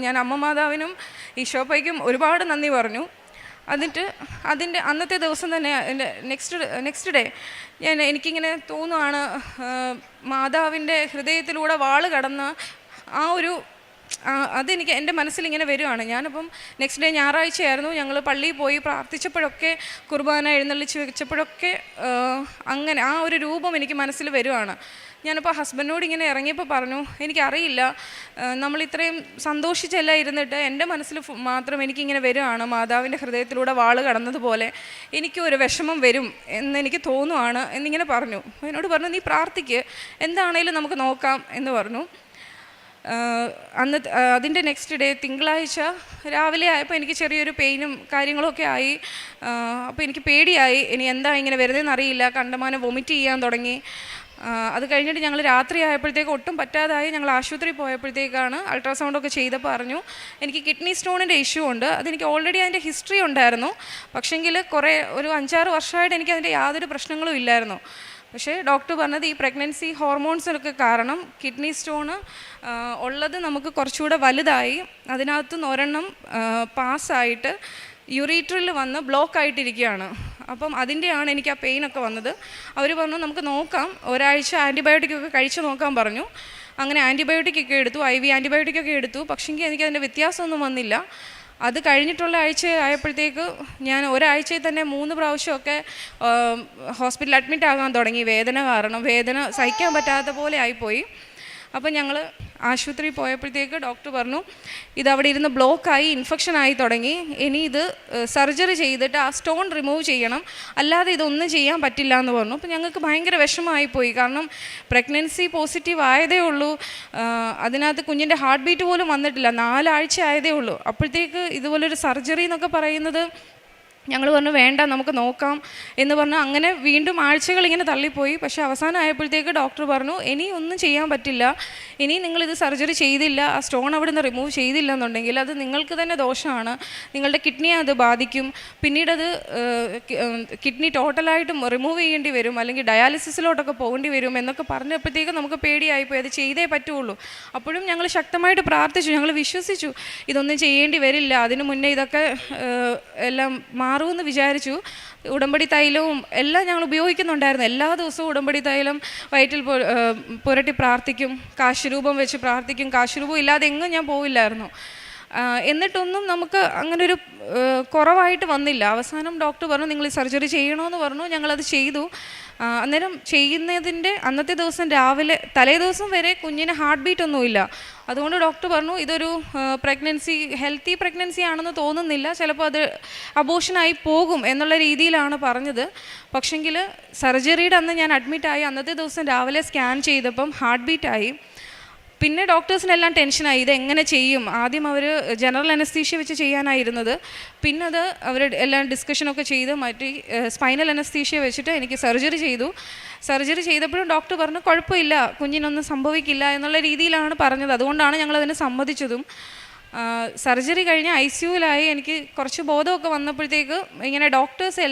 ഞാൻ അമ്മ മാതാവിനും ഈശോപ്പയ്ക്കും ഒരുപാട് നന്ദി പറഞ്ഞു. എന്നിട്ട് അതിൻ്റെ അന്നത്തെ ദിവസം തന്നെ എൻ്റെ നെക്സ്റ്റ് ഡേ എനിക്കിങ്ങനെ തോന്നുകയാണ്, മാതാവിൻ്റെ ഹൃദയത്തിലൂടെ വാള് കടന്ന് അതെനിക്ക് എൻ്റെ മനസ്സിലിങ്ങനെ വരുവാണ്. ഞാനപ്പം നെക്സ്റ്റ് ഡേ ഞായറാഴ്ചയായിരുന്നു. ഞങ്ങൾ പള്ളിയിൽ പോയി പ്രാർത്ഥിച്ചപ്പോഴൊക്കെ, കുർബാന എഴുന്നള്ളിച്ച് വെച്ചപ്പോഴൊക്കെ അങ്ങനെ ആ ഒരു രൂപം എനിക്ക് മനസ്സിൽ വരുവാണ്. ഞാനിപ്പോൾ ഹസ്ബൻഡിനോട് ഇങ്ങനെ ഇറങ്ങിയപ്പോൾ പറഞ്ഞു, എനിക്കറിയില്ല, നമ്മളിത്രയും സന്തോഷിച്ചല്ല ഇരുന്നിട്ട് എൻ്റെ മനസ്സിൽ മാത്രം എനിക്കിങ്ങനെ വരുവാണ്, മാതാവിൻ്റെ ഹൃദയത്തിലൂടെ വാള് കടന്നതുപോലെ എനിക്കൊരു വിഷമം വരും എന്നെനിക്ക് തോന്നുവാണ് എന്നിങ്ങനെ പറഞ്ഞു. എന്നോട് പറഞ്ഞു, നീ പ്രാർത്ഥിക്ക്, എന്താണേലും നമുക്ക് നോക്കാം എന്ന് പറഞ്ഞു. അതിൻ്റെ നെക്സ്റ്റ് ഡേ തിങ്കളാഴ്ച രാവിലെ ആയപ്പോൾ എനിക്ക് ചെറിയൊരു പെയിനും കാര്യങ്ങളൊക്കെ ആയി. അപ്പോൾ എനിക്ക് പേടിയായി, ഇനി എന്താ ഇങ്ങനെ വരുന്നതെന്ന് അറിയില്ല. കണ്ടമാനം വൊമിറ്റ് ചെയ്യാൻ തുടങ്ങി. അത് കഴിഞ്ഞിട്ട് ഞങ്ങൾ രാത്രി ആയപ്പോഴത്തേക്ക് ഒട്ടും പറ്റാതായി. ഞങ്ങൾ ആശുപത്രി പോയപ്പോഴത്തേക്കാണ് അൾട്രാസൗണ്ടൊക്കെ ചെയ്തപ്പോൾ പറഞ്ഞു എനിക്ക് കിഡ്നി സ്റ്റോണിൻ്റെ ഇഷ്യൂ ഉണ്ട്. അതെനിക്ക് ഓൾറെഡി അതിൻ്റെ ഹിസ്റ്ററി ഉണ്ടായിരുന്നു. പക്ഷേങ്കിൽ ഒരു 5-6 വർഷമായിട്ട് എനിക്ക് അതിൻ്റെ യാതൊരു പ്രശ്നങ്ങളും ഇല്ലായിരുന്നു. പക്ഷേ ഡോക്ടർ പറഞ്ഞത് ഈ പ്രഗ്നൻസി ഹോർമോൺസിനൊക്കെ കാരണം കിഡ്നി സ്റ്റോണ് ഉള്ളത് നമുക്ക് കുറച്ചുകൂടെ വലുതായി, അതിനകത്തുനിന്ന് ഒരെണ്ണം പാസ്സായിട്ട് യുറീട്രിൽ വന്ന് ബ്ലോക്ക് ആയിട്ടിരിക്കുകയാണ്. അപ്പം അതിൻ്റെയാണ് എനിക്ക് ആ പെയിനൊക്കെ വന്നത്. അവർ പറഞ്ഞു നമുക്ക് നോക്കാം, ഒരാഴ്ച ആൻറ്റിബയോട്ടിക്കൊക്കെ കഴിച്ച് നോക്കാൻ പറഞ്ഞു. അങ്ങനെ ആൻറ്റിബയോട്ടിക്കൊക്കെ എടുത്തു, IV ആൻറ്റിബയോട്ടിക്കൊക്കെ എടുത്തു. പക്ഷേങ്കിൽ എനിക്കതിൻ്റെ വ്യത്യാസമൊന്നും വന്നില്ല. അത് കഴിഞ്ഞിട്ടുള്ള ആഴ്ച ആയപ്പോഴത്തേക്ക് ഞാൻ ഒരാഴ്ചയിൽ തന്നെ 3 പ്രാവശ്യമൊക്കെ ഹോസ്പിറ്റലിൽ അഡ്മിറ്റ് ആകാൻ തുടങ്ങി. വേദന കാരണം, വേദന സഹിക്കാൻ പറ്റാത്ത പോലെ ആയിപ്പോയി. അപ്പം ഞങ്ങൾ ആശുപത്രിയിൽ പോയപ്പോഴത്തേക്ക് ഡോക്ടർ പറഞ്ഞു ഇതവിടെ ഇരുന്ന് ബ്ലോക്കായി ഇൻഫെക്ഷനായി തുടങ്ങി, ഇനി ഇത് സർജറി ചെയ്തിട്ട് ആ സ്റ്റോൺ റിമൂവ് ചെയ്യണം, അല്ലാതെ ഇതൊന്നും ചെയ്യാൻ പറ്റില്ല എന്ന് പറഞ്ഞു. അപ്പോൾ ഞങ്ങൾക്ക് ഭയങ്കര വിഷമമായിപ്പോയി. കാരണം പ്രഗ്നൻസി പോസിറ്റീവ് ആയതേ ഉള്ളൂ, അതിനകത്ത് കുഞ്ഞിൻ്റെ ഹാർട്ട് ബീറ്റ് പോലും വന്നിട്ടില്ല, 4 ആഴ്ച ആയതേ ഉള്ളൂ. അപ്പോഴത്തേക്ക് ഇതുപോലൊരു സർജറി എന്നൊക്കെ പറയുന്നത് ഞങ്ങൾ പറഞ്ഞു വേണ്ട നമുക്ക് നോക്കാം എന്ന് പറഞ്ഞു. അങ്ങനെ വീണ്ടും ആഴ്ചകൾ ഇങ്ങനെ തള്ളിപ്പോയി. പക്ഷേ അവസാനം ആയപ്പോഴത്തേക്ക് ഡോക്ടർ പറഞ്ഞു ഇനി ഒന്നും ചെയ്യാൻ പറ്റില്ല, ഇനി നിങ്ങളിത് സർജറി ചെയ്തില്ല, ആ സ്റ്റോൺ അവിടെ നിന്ന് റിമൂവ് ചെയ്തില്ല എന്നുണ്ടെങ്കിൽ അത് നിങ്ങൾക്ക് തന്നെ ദോഷമാണ്, നിങ്ങളുടെ കിഡ്നിയെ അത് ബാധിക്കും, പിന്നീടത് കിഡ്നി ടോട്ടലായിട്ടും റിമൂവ് ചെയ്യേണ്ടി വരും, അല്ലെങ്കിൽ ഡയാലിസിസിലോട്ടൊക്കെ പോകേണ്ടി വരും എന്നൊക്കെ പറഞ്ഞപ്പോഴത്തേക്ക് നമുക്ക് പേടിയായിപ്പോയി. അത് ചെയ്തേ പറ്റുള്ളൂ. അപ്പോഴും ഞങ്ങൾ ശക്തമായിട്ട് പ്രാർത്ഥിച്ചു, ഞങ്ങൾ വിശ്വസിച്ചു ഇതൊന്നും ചെയ്യേണ്ടി വരില്ല, അതിനു മുന്നേ ഇതൊക്കെ എല്ലാം മാറുമെന്ന് വിചാരിച്ചു. ഉടമ്പടി തൈലവും എല്ലാം ഞങ്ങൾ ഉപയോഗിക്കുന്നുണ്ടായിരുന്നു. എല്ലാ ദിവസവും ഉടമ്പടി തൈലം വയറ്റിൽ പുരട്ടി പ്രാർത്ഥിക്കും, കാശുരൂപം വെച്ച് പ്രാർത്ഥിക്കും. കാശുരൂപം ഇല്ലാതെ എങ്ങും ഞാൻ പോവില്ലായിരുന്നു. എന്നിട്ടൊന്നും നമുക്ക് അങ്ങനൊരു കുറവായിട്ട് വന്നില്ല. അവസാനം ഡോക്ടർ പറഞ്ഞു നിങ്ങൾ ഈ സർജറി ചെയ്യണമെന്ന് പറഞ്ഞു. ഞങ്ങളത് ചെയ്തു. അന്നേരം ചെയ്യുന്നതിൻ്റെ അന്നത്തെ ദിവസം രാവിലെ തലേ ദിവസം വരെ കുഞ്ഞിന് ഹാർട്ട് ബീറ്റ് ഒന്നുമില്ല. അതുകൊണ്ട് ഡോക്ടർ പറഞ്ഞു ഇതൊരു പ്രഗ്നൻസി, ഹെൽത്തി പ്രഗ്നൻസി ആണെന്ന് തോന്നുന്നില്ല, ചിലപ്പോൾ അത് അബോഷനായി പോകും എന്നുള്ള രീതിയിലാണ് പറഞ്ഞത്. പക്ഷെങ്കിൽ സർജറിയുടെ അന്ന് ഞാൻ അഡ്മിറ്റായി അന്നത്തെ ദിവസം രാവിലെ സ്കാൻ ചെയ്തപ്പം ഹാർട്ട് ബീറ്റായി. പിന്നെ ഡോക്ടേഴ്സിനെല്ലാം ടെൻഷനായി, ഇതെങ്ങനെ ചെയ്യും. ആദ്യം അവർ ജനറൽ അനസ്തീഷ്യ വെച്ച് ചെയ്യാനായിരുന്നത്, പിന്നെ അത് അവർ എല്ലാം ഡിസ്കഷനൊക്കെ ചെയ്ത് മാറ്റി സ്പൈനൽ അനസ്തീഷ്യ വെച്ചിട്ട് എനിക്ക് സർജറി ചെയ്തു. സർജറി ചെയ്തപ്പോഴും ഡോക്ടർ പറഞ്ഞു കുഴപ്പമില്ല, കുഞ്ഞിനൊന്നും സംഭവിക്കില്ല എന്നുള്ള രീതിയിലാണ് പറഞ്ഞത്. അതുകൊണ്ടാണ് ഞങ്ങളതിന് സമ്മതിച്ചതും. സർജറി കഴിഞ്ഞ് ICUവിലായി. എനിക്ക് കുറച്ച് ബോധമൊക്കെ വന്നപ്പോഴത്തേക്ക് ഇങ്ങനെ ഡോക്ടേഴ്സ്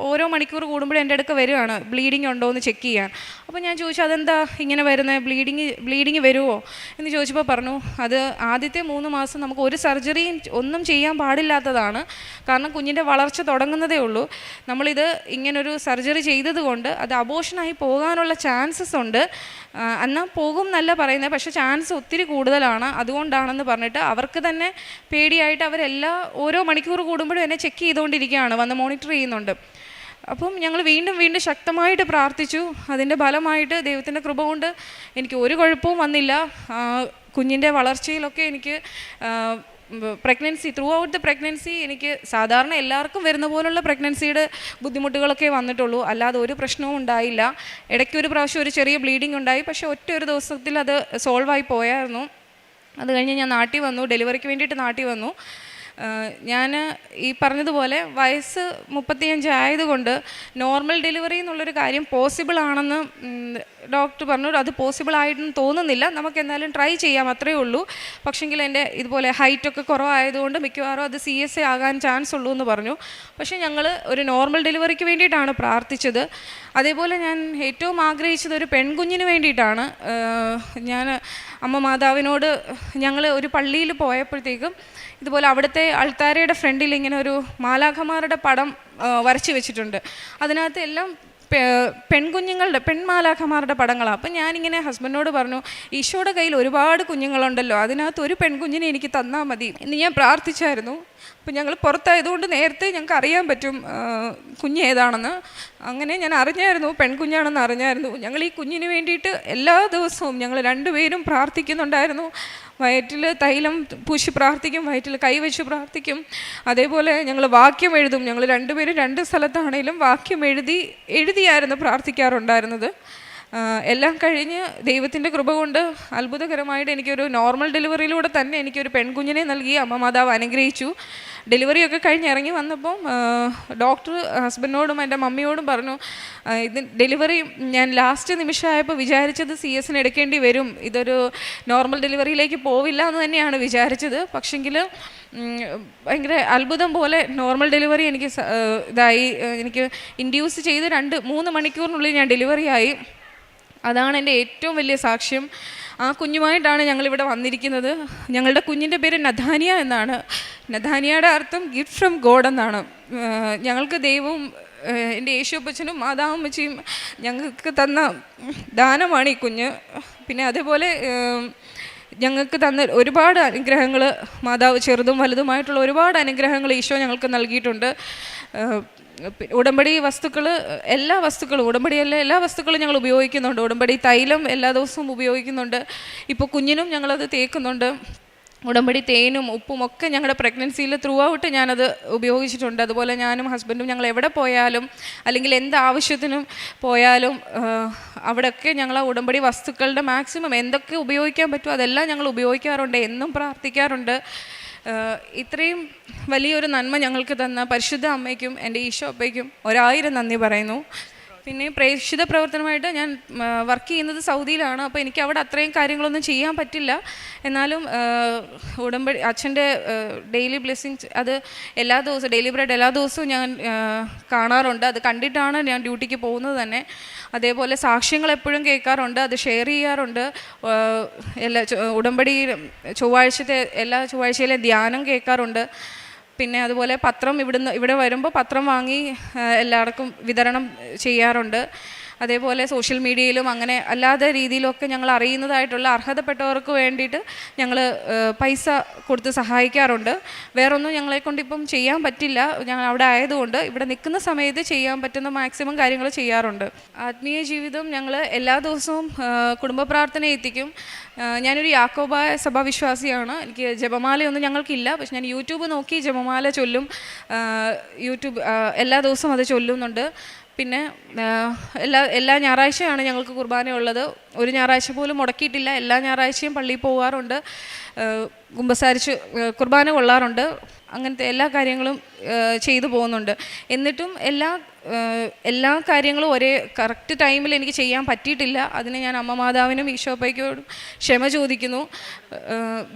ഓരോ മണിക്കൂർ കൂടുമ്പോഴും എൻ്റെ അടുക്ക വരികയാണ് ബ്ലീഡിങ് ഉണ്ടോ എന്ന് ചെക്ക് ചെയ്യാൻ. അപ്പോൾ ഞാൻ ചോദിച്ചു അതെന്താ ഇങ്ങനെ വരുന്നത്, ബ്ലീഡിങ് വരുമോ എന്ന് ചോദിച്ചപ്പോൾ പറഞ്ഞു അത് ആദ്യത്തെ 3 മാസം നമുക്ക് ഒരു സർജറിയും ഒന്നും ചെയ്യാൻ പാടില്ലാത്തതാണ്. കാരണം കുഞ്ഞിൻ്റെ വളർച്ച തുടങ്ങുന്നതേ ഉള്ളൂ. നമ്മളിത് ഇങ്ങനൊരു സർജറി ചെയ്തത് കൊണ്ട് അത് അബോഷനായി പോകാനുള്ള ചാൻസസ് ഉണ്ട്. എന്നാൽ പോകും എന്നല്ല പറയുന്നത്, പക്ഷേ ചാൻസ് ഒത്തിരി കൂടുതലാണ്. അതുകൊണ്ടാണെന്ന് പറഞ്ഞിട്ട് അവർക്ക് തന്നെ പേടിയായിട്ട് ഓരോ മണിക്കൂർ കൂടുമ്പോഴും എന്നെ ചെക്ക് ചെയ്തുകൊണ്ടിരിക്കുകയാണ്, വന്ന് മോണിറ്റർ ചെയ്യുന്നുണ്ട്. അപ്പം ഞങ്ങൾ വീണ്ടും ശക്തമായിട്ട് പ്രാർത്ഥിച്ചു. അതിൻ്റെ ഫലമായിട്ട് ദൈവത്തിൻ്റെ കൃപ കൊണ്ട് എനിക്ക് ഒരു കുഴപ്പവും വന്നില്ല. കുഞ്ഞിൻ്റെ വളർച്ചയിലൊക്കെ എനിക്ക് ത്രൂ ഔട്ട് ദ പ്രഗ്നൻസി എനിക്ക് സാധാരണ എല്ലാവർക്കും വരുന്ന പോലുള്ള പ്രഗ്നൻസിയുടെ ബുദ്ധിമുട്ടുകളൊക്കെ വന്നിട്ടുള്ളൂ, അല്ലാതെ ഒരു പ്രശ്നവും ഉണ്ടായില്ല. ഇടയ്ക്കൊരു പ്രാവശ്യം ഒരു ചെറിയ ബ്ലീഡിങ് ഉണ്ടായി, പക്ഷേ ഒരു ദിവസത്തിൽ അത് സോൾവായി പോയായിരുന്നു. അത് കഴിഞ്ഞ് ഞാൻ നാട്ടിൽ വന്നു, ഡെലിവറിക്ക് വേണ്ടിയിട്ട് നാട്ടിൽ വന്നു. ഞാൻ ഈ പറഞ്ഞതുപോലെ വയസ്സ് 35 ആയതുകൊണ്ട് നോർമൽ ഡെലിവറി എന്നുള്ളൊരു കാര്യം പോസിബിൾ ആണെന്ന് ഡോക്ടർ പറഞ്ഞു. അത് പോസിബിൾ ആയിട്ടൊന്നും തോന്നുന്നില്ല, നമുക്ക് എന്തായാലും ട്രൈ ചെയ്യാം, അത്രയേ ഉള്ളൂ. പക്ഷെങ്കിൽ എൻ്റെ ഇതുപോലെ ഹൈറ്റൊക്കെ കുറവായതുകൊണ്ട് മിക്കവാറും അത് CSA ആകാൻ ചാൻസ് ഉള്ളൂ എന്ന് പറഞ്ഞു. പക്ഷേ ഞങ്ങൾ ഒരു നോർമൽ ഡെലിവറിക്ക് വേണ്ടിയിട്ടാണ് പ്രാർത്ഥിച്ചത്. അതേപോലെ ഞാൻ ഏറ്റവും ആഗ്രഹിച്ചത് ഒരു പെൺകുഞ്ഞിന് വേണ്ടിയിട്ടാണ്. ഞാൻ അമ്മ മാതാവിനോട് ഞങ്ങൾ ഒരു പള്ളിയിൽ പോയപ്പോഴത്തേക്കും ഇതുപോലെ അവിടുത്തെ അൾത്താരയുടെ ഫ്രണ്ടിൽ ഇങ്ങനെ ഒരു മാലാഖമാരുടെ പടം വരച്ച് വെച്ചിട്ടുണ്ട്. അതിനകത്ത് എല്ലാം പെൺമാലാഖമാരുടെ പടങ്ങളാണ്. അപ്പം ഞാനിങ്ങനെ ഹസ്ബൻഡിനോട് പറഞ്ഞു ഈശോയുടെ കയ്യിൽ ഒരുപാട് കുഞ്ഞുങ്ങളുണ്ടല്ലോ, അതിനകത്ത് ഒരു പെൺകുഞ്ഞിനെ എനിക്ക് തന്നാൽ മതി എന്ന് ഞാൻ പ്രാർത്ഥിച്ചായിരുന്നു. അപ്പം ഞങ്ങൾ പുറത്തായതുകൊണ്ട് നേരത്തെ ഞങ്ങൾക്ക് അറിയാൻ പറ്റും കുഞ്ഞ് ഏതാണെന്ന്. അങ്ങനെ ഞാൻ അറിഞ്ഞായിരുന്നു പെൺകുഞ്ഞാണെന്ന് അറിഞ്ഞായിരുന്നു. ഞങ്ങൾ ഈ കുഞ്ഞിന് വേണ്ടിയിട്ട് എല്ലാ ദിവസവും ഞങ്ങൾ 2 പേരും പ്രാർത്ഥിക്കുന്നുണ്ടായിരുന്നു. വയറ്റിൽ തൈലം പൂശി പ്രാർത്ഥിക്കും, വയറ്റിൽ കൈവച്ച് പ്രാർത്ഥിക്കും. അതേപോലെ ഞങ്ങൾ വാക്യം എഴുതും. ഞങ്ങൾ 2 പേരും 2 സ്ഥലത്താണേലും വാക്യം എഴുതിയായിരുന്നു പ്രാർത്ഥിക്കാറുണ്ടായിരുന്നത്. എല്ലാം കഴിഞ്ഞ് ദൈവത്തിൻ്റെ കൃപ കൊണ്ട് അത്ഭുതകരമായിട്ട് എനിക്കൊരു നോർമൽ ഡെലിവറിയിലൂടെ തന്നെ എനിക്കൊരു പെൺകുഞ്ഞിനെ നൽകി അമ്മ മാതാവ് അനുഗ്രഹിച്ചു. ഡെലിവറിയൊക്കെ കഴിഞ്ഞ് ഇറങ്ങി വന്നപ്പം ഡോക്ടർ ഹസ്ബൻഡിനോടും എൻ്റെ മമ്മിയോടും പറഞ്ഞു ഡെലിവറി ഞാൻ ലാസ്റ്റ് നിമിഷമായപ്പോൾ വിചാരിച്ചത് CS എടുക്കേണ്ടി വരും, ഇതൊരു നോർമൽ ഡെലിവറിയിലേക്ക് പോവില്ല എന്ന് തന്നെയാണ് വിചാരിച്ചത്. പക്ഷെങ്കിൽ ഭയങ്കര അത്ഭുതം പോലെ നോർമൽ ഡെലിവറി എനിക്ക് എനിക്ക് ഇൻഡ്യൂസ് ചെയ്ത് 2-3 മണിക്കൂറിനുള്ളിൽ ഞാൻ ഡെലിവറി ആയി. അതാണ് എൻ്റെ ഏറ്റവും വലിയ സാക്ഷ്യം. ആ കുഞ്ഞുമായിട്ടാണ് ഞങ്ങളിവിടെ വന്നിരിക്കുന്നത്. ഞങ്ങളുടെ കുഞ്ഞിൻ്റെ പേര് നഥാനിയ എന്നാണ്. നഥാനിയയുടെ അർത്ഥം ഗിഫ്റ്റ് ഫ്രം ഗോഡ് എന്നാണ്. ഞങ്ങൾക്ക് ദൈവവും എൻ്റെ യേശുപ്പച്ചനും മാതാവമ്മച്ചിയും ഞങ്ങൾക്ക് തന്ന ദാനമാണ് ഈ കുഞ്ഞ്. പിന്നെ അതേപോലെ ഞങ്ങൾക്ക് തന്ന ഒരുപാട് അനുഗ്രഹങ്ങൾ മാതാവ്, ചെറുതും വലുതുമായിട്ടുള്ള ഒരുപാട് അനുഗ്രഹങ്ങൾ ഈശോ ഞങ്ങൾക്ക് നൽകിയിട്ടുണ്ട്. ഉടമ്പടി വസ്തുക്കൾ, ഉടമ്പടിയല്ല എല്ലാ വസ്തുക്കളും ഞങ്ങൾ ഉപയോഗിക്കുന്നുണ്ട്. ഉടമ്പടി തൈലം എല്ലാ ദിവസവും ഉപയോഗിക്കുന്നുണ്ട്. ഇപ്പോൾ കുഞ്ഞിനും ഞങ്ങളത് തേക്കുന്നുണ്ട്. ഉടമ്പടി തേനും ഉപ്പും ഒക്കെ ഞങ്ങളുടെ പ്രഗ്നൻസിയിൽ ത്രൂ ഔട്ട് ഞാനത് ഉപയോഗിച്ചിട്ടുണ്ട്. അതുപോലെ ഞാനും ഹസ്ബൻഡും ഞങ്ങൾ എവിടെ പോയാലും അല്ലെങ്കിൽ എന്ത് ആവശ്യത്തിനും പോയാലും അവിടെയൊക്കെ ഞങ്ങൾ ആ ഉടമ്പടി വസ്തുക്കളുടെ മാക്സിമം എന്തൊക്കെ ഉപയോഗിക്കാൻ പറ്റുമോ അതെല്ലാം ഞങ്ങൾ ഉപയോഗിക്കാറുണ്ട്. എന്നും പ്രാർത്ഥിക്കാറുണ്ട്. ഇത്രയും വലിയൊരു നന്മ ഞങ്ങൾക്ക് തന്ന പരിശുദ്ധ അമ്മയ്ക്കും എൻ്റെ ഈശോ അപ്പയ്ക്കും 1000 നന്ദി പറയുന്നു. പിന്നെ പ്രേക്ഷിത പ്രവർത്തനമായിട്ട് ഞാൻ വർക്ക് ചെയ്യുന്നത് സൗദിയിലാണ്. അപ്പോൾ എനിക്ക് അവിടെ അത്രയും കാര്യങ്ങളൊന്നും ചെയ്യാൻ പറ്റില്ല. എന്നാലും ഉടമ്പടി അച്ഛൻ്റെ ഡെയിലി ബ്ലെസ്സിങ്സ് അത് എല്ലാ ദിവസവും ഡെയിലി ബ്രെഡ് എല്ലാ ദിവസവും ഞാൻ കാണാറുണ്ട്. അത് കണ്ടിട്ടാണ് ഞാൻ ഡ്യൂട്ടിക്ക് പോകുന്നത് തന്നെ. അതേപോലെ സാക്ഷ്യങ്ങൾ എപ്പോഴും കേൾക്കാറുണ്ട്, അത് ഷെയർ ചെയ്യാറുണ്ട്. ഉടമ്പടി എല്ലാ ചൊവ്വാഴ്ചയിലെ ധ്യാനം കേൾക്കാറുണ്ട്. പിന്നെ അതുപോലെ പത്രം ഇവിടെ വരുമ്പോൾ പത്രം വാങ്ങി എല്ലാവർക്കും വിതരണം ചെയ്യാറുണ്ട്. അതേപോലെ സോഷ്യൽ മീഡിയയിലും അങ്ങനെ അല്ലാതെ രീതിയിലൊക്കെ ഞങ്ങൾ അറിയുന്നതായിട്ടുള്ള അർഹതപ്പെട്ടവർക്ക് വേണ്ടിയിട്ട് ഞങ്ങൾ പൈസ കൊടുത്ത് സഹായിക്കാറുണ്ട്. വേറൊന്നും ഞങ്ങളെക്കൊണ്ട് ഇപ്പം ചെയ്യാൻ പറ്റില്ല, ഞങ്ങൾ അവിടെ ആയതുകൊണ്ട്. ഇവിടെ നിൽക്കുന്ന സമയത്ത് ചെയ്യാൻ പറ്റുന്ന മാക്സിമം കാര്യങ്ങൾ ചെയ്യാറുണ്ട്. ആത്മീയ ജീവിതം ഞങ്ങൾ എല്ലാ ദിവസവും കുടുംബ പ്രാർത്ഥന എത്തിക്കും. ഞാനൊരു യാക്കോബായ സഭാവിശ്വാസിയാണ്. എനിക്ക് ജപമാലയൊന്നും ഞങ്ങൾക്കില്ല, പക്ഷെ ഞാൻ യൂട്യൂബ് നോക്കി ജപമാല ചൊല്ലും. എല്ലാ ദിവസവും അത് ചൊല്ലുന്നുണ്ട്. പിന്നെ എല്ലാ ഞായറാഴ്ചയാണ് ഞങ്ങൾക്ക് കുർബാന ഉള്ളത്. ഒരു ഞായറാഴ്ച പോലും മുടക്കിയിട്ടില്ല. എല്ലാ ഞായറാഴ്ചയും പള്ളിയിൽ പോകാറുണ്ട്, കുമ്പസാരിച്ച് കുർബാന കൊള്ളാറുണ്ട്. അങ്ങനത്തെ എല്ലാ കാര്യങ്ങളും ചെയ്തു പോകുന്നുണ്ട്. എന്നിട്ടും എല്ലാ കാര്യങ്ങളും ഒരേ കറക്റ്റ് ടൈമിൽ എനിക്ക് ചെയ്യാൻ പറ്റിയിട്ടില്ല. അതിന് ഞാൻ അമ്മ മാതാവിനും ഈശോപ്പയ്ക്കോടും ക്ഷമ ചോദിക്കുന്നു.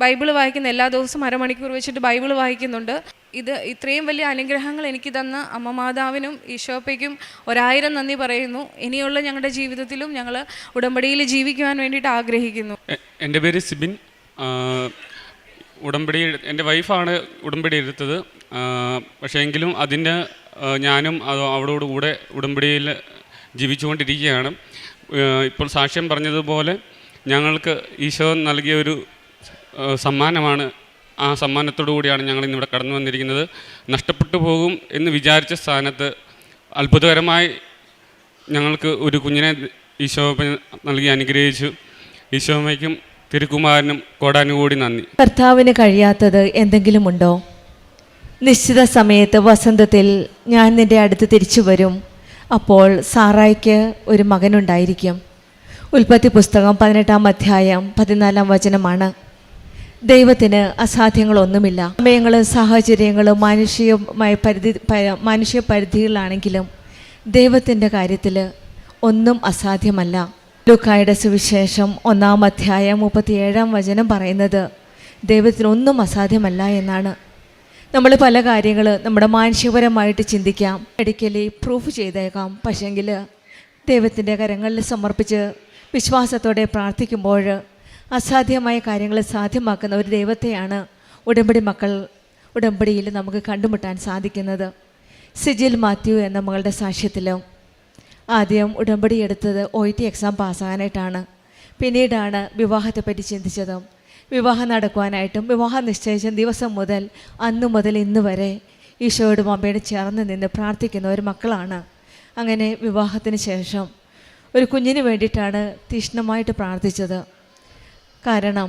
ബൈബിൾ വായിക്കുന്ന എല്ലാ ദിവസവും അരമണിക്കൂർ വെച്ചിട്ട് ബൈബിൾ വായിക്കുന്നുണ്ട്. ഇത്രയും വലിയ അനുഗ്രഹങ്ങൾ എനിക്ക് തന്ന അമ്മ മാതാവിനും ഈശോപ്പയ്ക്കും 1000 നന്ദി പറയുന്നു. ഇനിയുള്ള ഞങ്ങളുടെ ജീവിതത്തിലും ഞങ്ങൾ ഉടമ്പടിയിൽ ജീവിക്കുവാൻ വേണ്ടിയിട്ട് ആഗ്രഹിക്കുന്നു. എൻ്റെ പേര് സിബിൻ. ഉടമ്പടി എൻ്റെ വൈഫാണ് ഉടമ്പടി എടുത്തത്. പക്ഷേ എങ്കിലും അതിൻ്റെ ഞാനും അവളോടുകൂടെ ഉടമ്പടിയിൽ ജീവിച്ചുകൊണ്ടിരിക്കുകയാണ്. ഇപ്പോൾ സാക്ഷ്യം പറഞ്ഞതുപോലെ ഞങ്ങൾക്ക് ഈശോ നൽകിയ ഒരു സമ്മാനമാണ്. ആ സമ്മാനത്തോടു കൂടിയാണ് ഞങ്ങൾ ഇന്നിവിടെ കടന്നു വന്നിരിക്കുന്നത്. നഷ്ടപ്പെട്ടു പോകും എന്ന് വിചാരിച്ച സ്ഥാനത്ത് അത്ഭുതകരമായി ഞങ്ങൾക്ക് ഒരു കുഞ്ഞിനെ ഈശോ നൽകി അനുഗ്രഹിച്ചു. ഈശോമ്മയ്ക്കും തിരുക്കുമാരനും കോടാനുകൂടി നന്ദി. കർത്താവിന് കഴിയാത്തത് എന്തെങ്കിലും ഉണ്ടോ? നിശ്ചിത സമയത്ത് വസന്തത്തിൽ ഞാൻ നിൻ്റെ അടുത്ത് തിരിച്ചു വരും, അപ്പോൾ സാറായ്ക്ക് ഒരു മകനുണ്ടായിരിക്കും. ഉൽപ്പത്തി പുസ്തകം 18-ാം അധ്യായം 14-ാം വചനമാണ്. ദൈവത്തിന് അസാധ്യങ്ങളൊന്നുമില്ല. സമയങ്ങളും സാഹചര്യങ്ങളും മാനുഷിക പരിധികളാണെങ്കിലും ദൈവത്തിൻ്റെ കാര്യത്തിൽ ഒന്നും അസാധ്യമല്ല. ലൂക്കായുടെ സുവിശേഷം 1-ാം അധ്യായം 37-ാം വചനം പറയുന്നത് ദൈവത്തിനൊന്നും അസാധ്യമല്ല എന്നാണ്. നമ്മൾ പല കാര്യങ്ങൾ നമ്മുടെ മാനസികപരമായിട്ട് ചിന്തിക്കാം, മെഡിക്കലി പ്രൂഫ് ചെയ്തേക്കാം. പക്ഷേങ്കിൽ ദൈവത്തിൻ്റെ കരങ്ങളിൽ സമർപ്പിച്ച് വിശ്വാസത്തോടെ പ്രാർത്ഥിക്കുമ്പോൾ അസാധ്യമായ കാര്യങ്ങൾ സാധ്യമാക്കുന്ന ഒരു ദൈവത്തെയാണ് ഉടമ്പടിയിൽ നമുക്ക് കണ്ടുമുട്ടാൻ സാധിക്കുന്നത്. സിജിൽ മാത്യു എന്ന മകളുടെ സാക്ഷ്യത്തിലും ആദ്യം ഉടമ്പടി എടുത്തത് OIT എക്സാം പാസ്സാകാനായിട്ടാണ്. പിന്നീടാണ് വിവാഹത്തെപ്പറ്റി ചിന്തിച്ചതും വിവാഹം നടക്കുവാനായിട്ടും വിവാഹം നിശ്ചയിച്ച ദിവസം മുതൽ അന്നു മുതൽ ഇന്ന് വരെ ഈശോയോടും അമ്മയോടും ചേർന്ന് നിന്ന് പ്രാർത്ഥിക്കുന്ന ഒരു മക്കളാണ്. അങ്ങനെ വിവാഹത്തിന് ശേഷം ഒരു കുഞ്ഞിന് വേണ്ടിയിട്ടാണ് തീക്ഷ്ണമായിട്ട് പ്രാർത്ഥിച്ചത്. കാരണം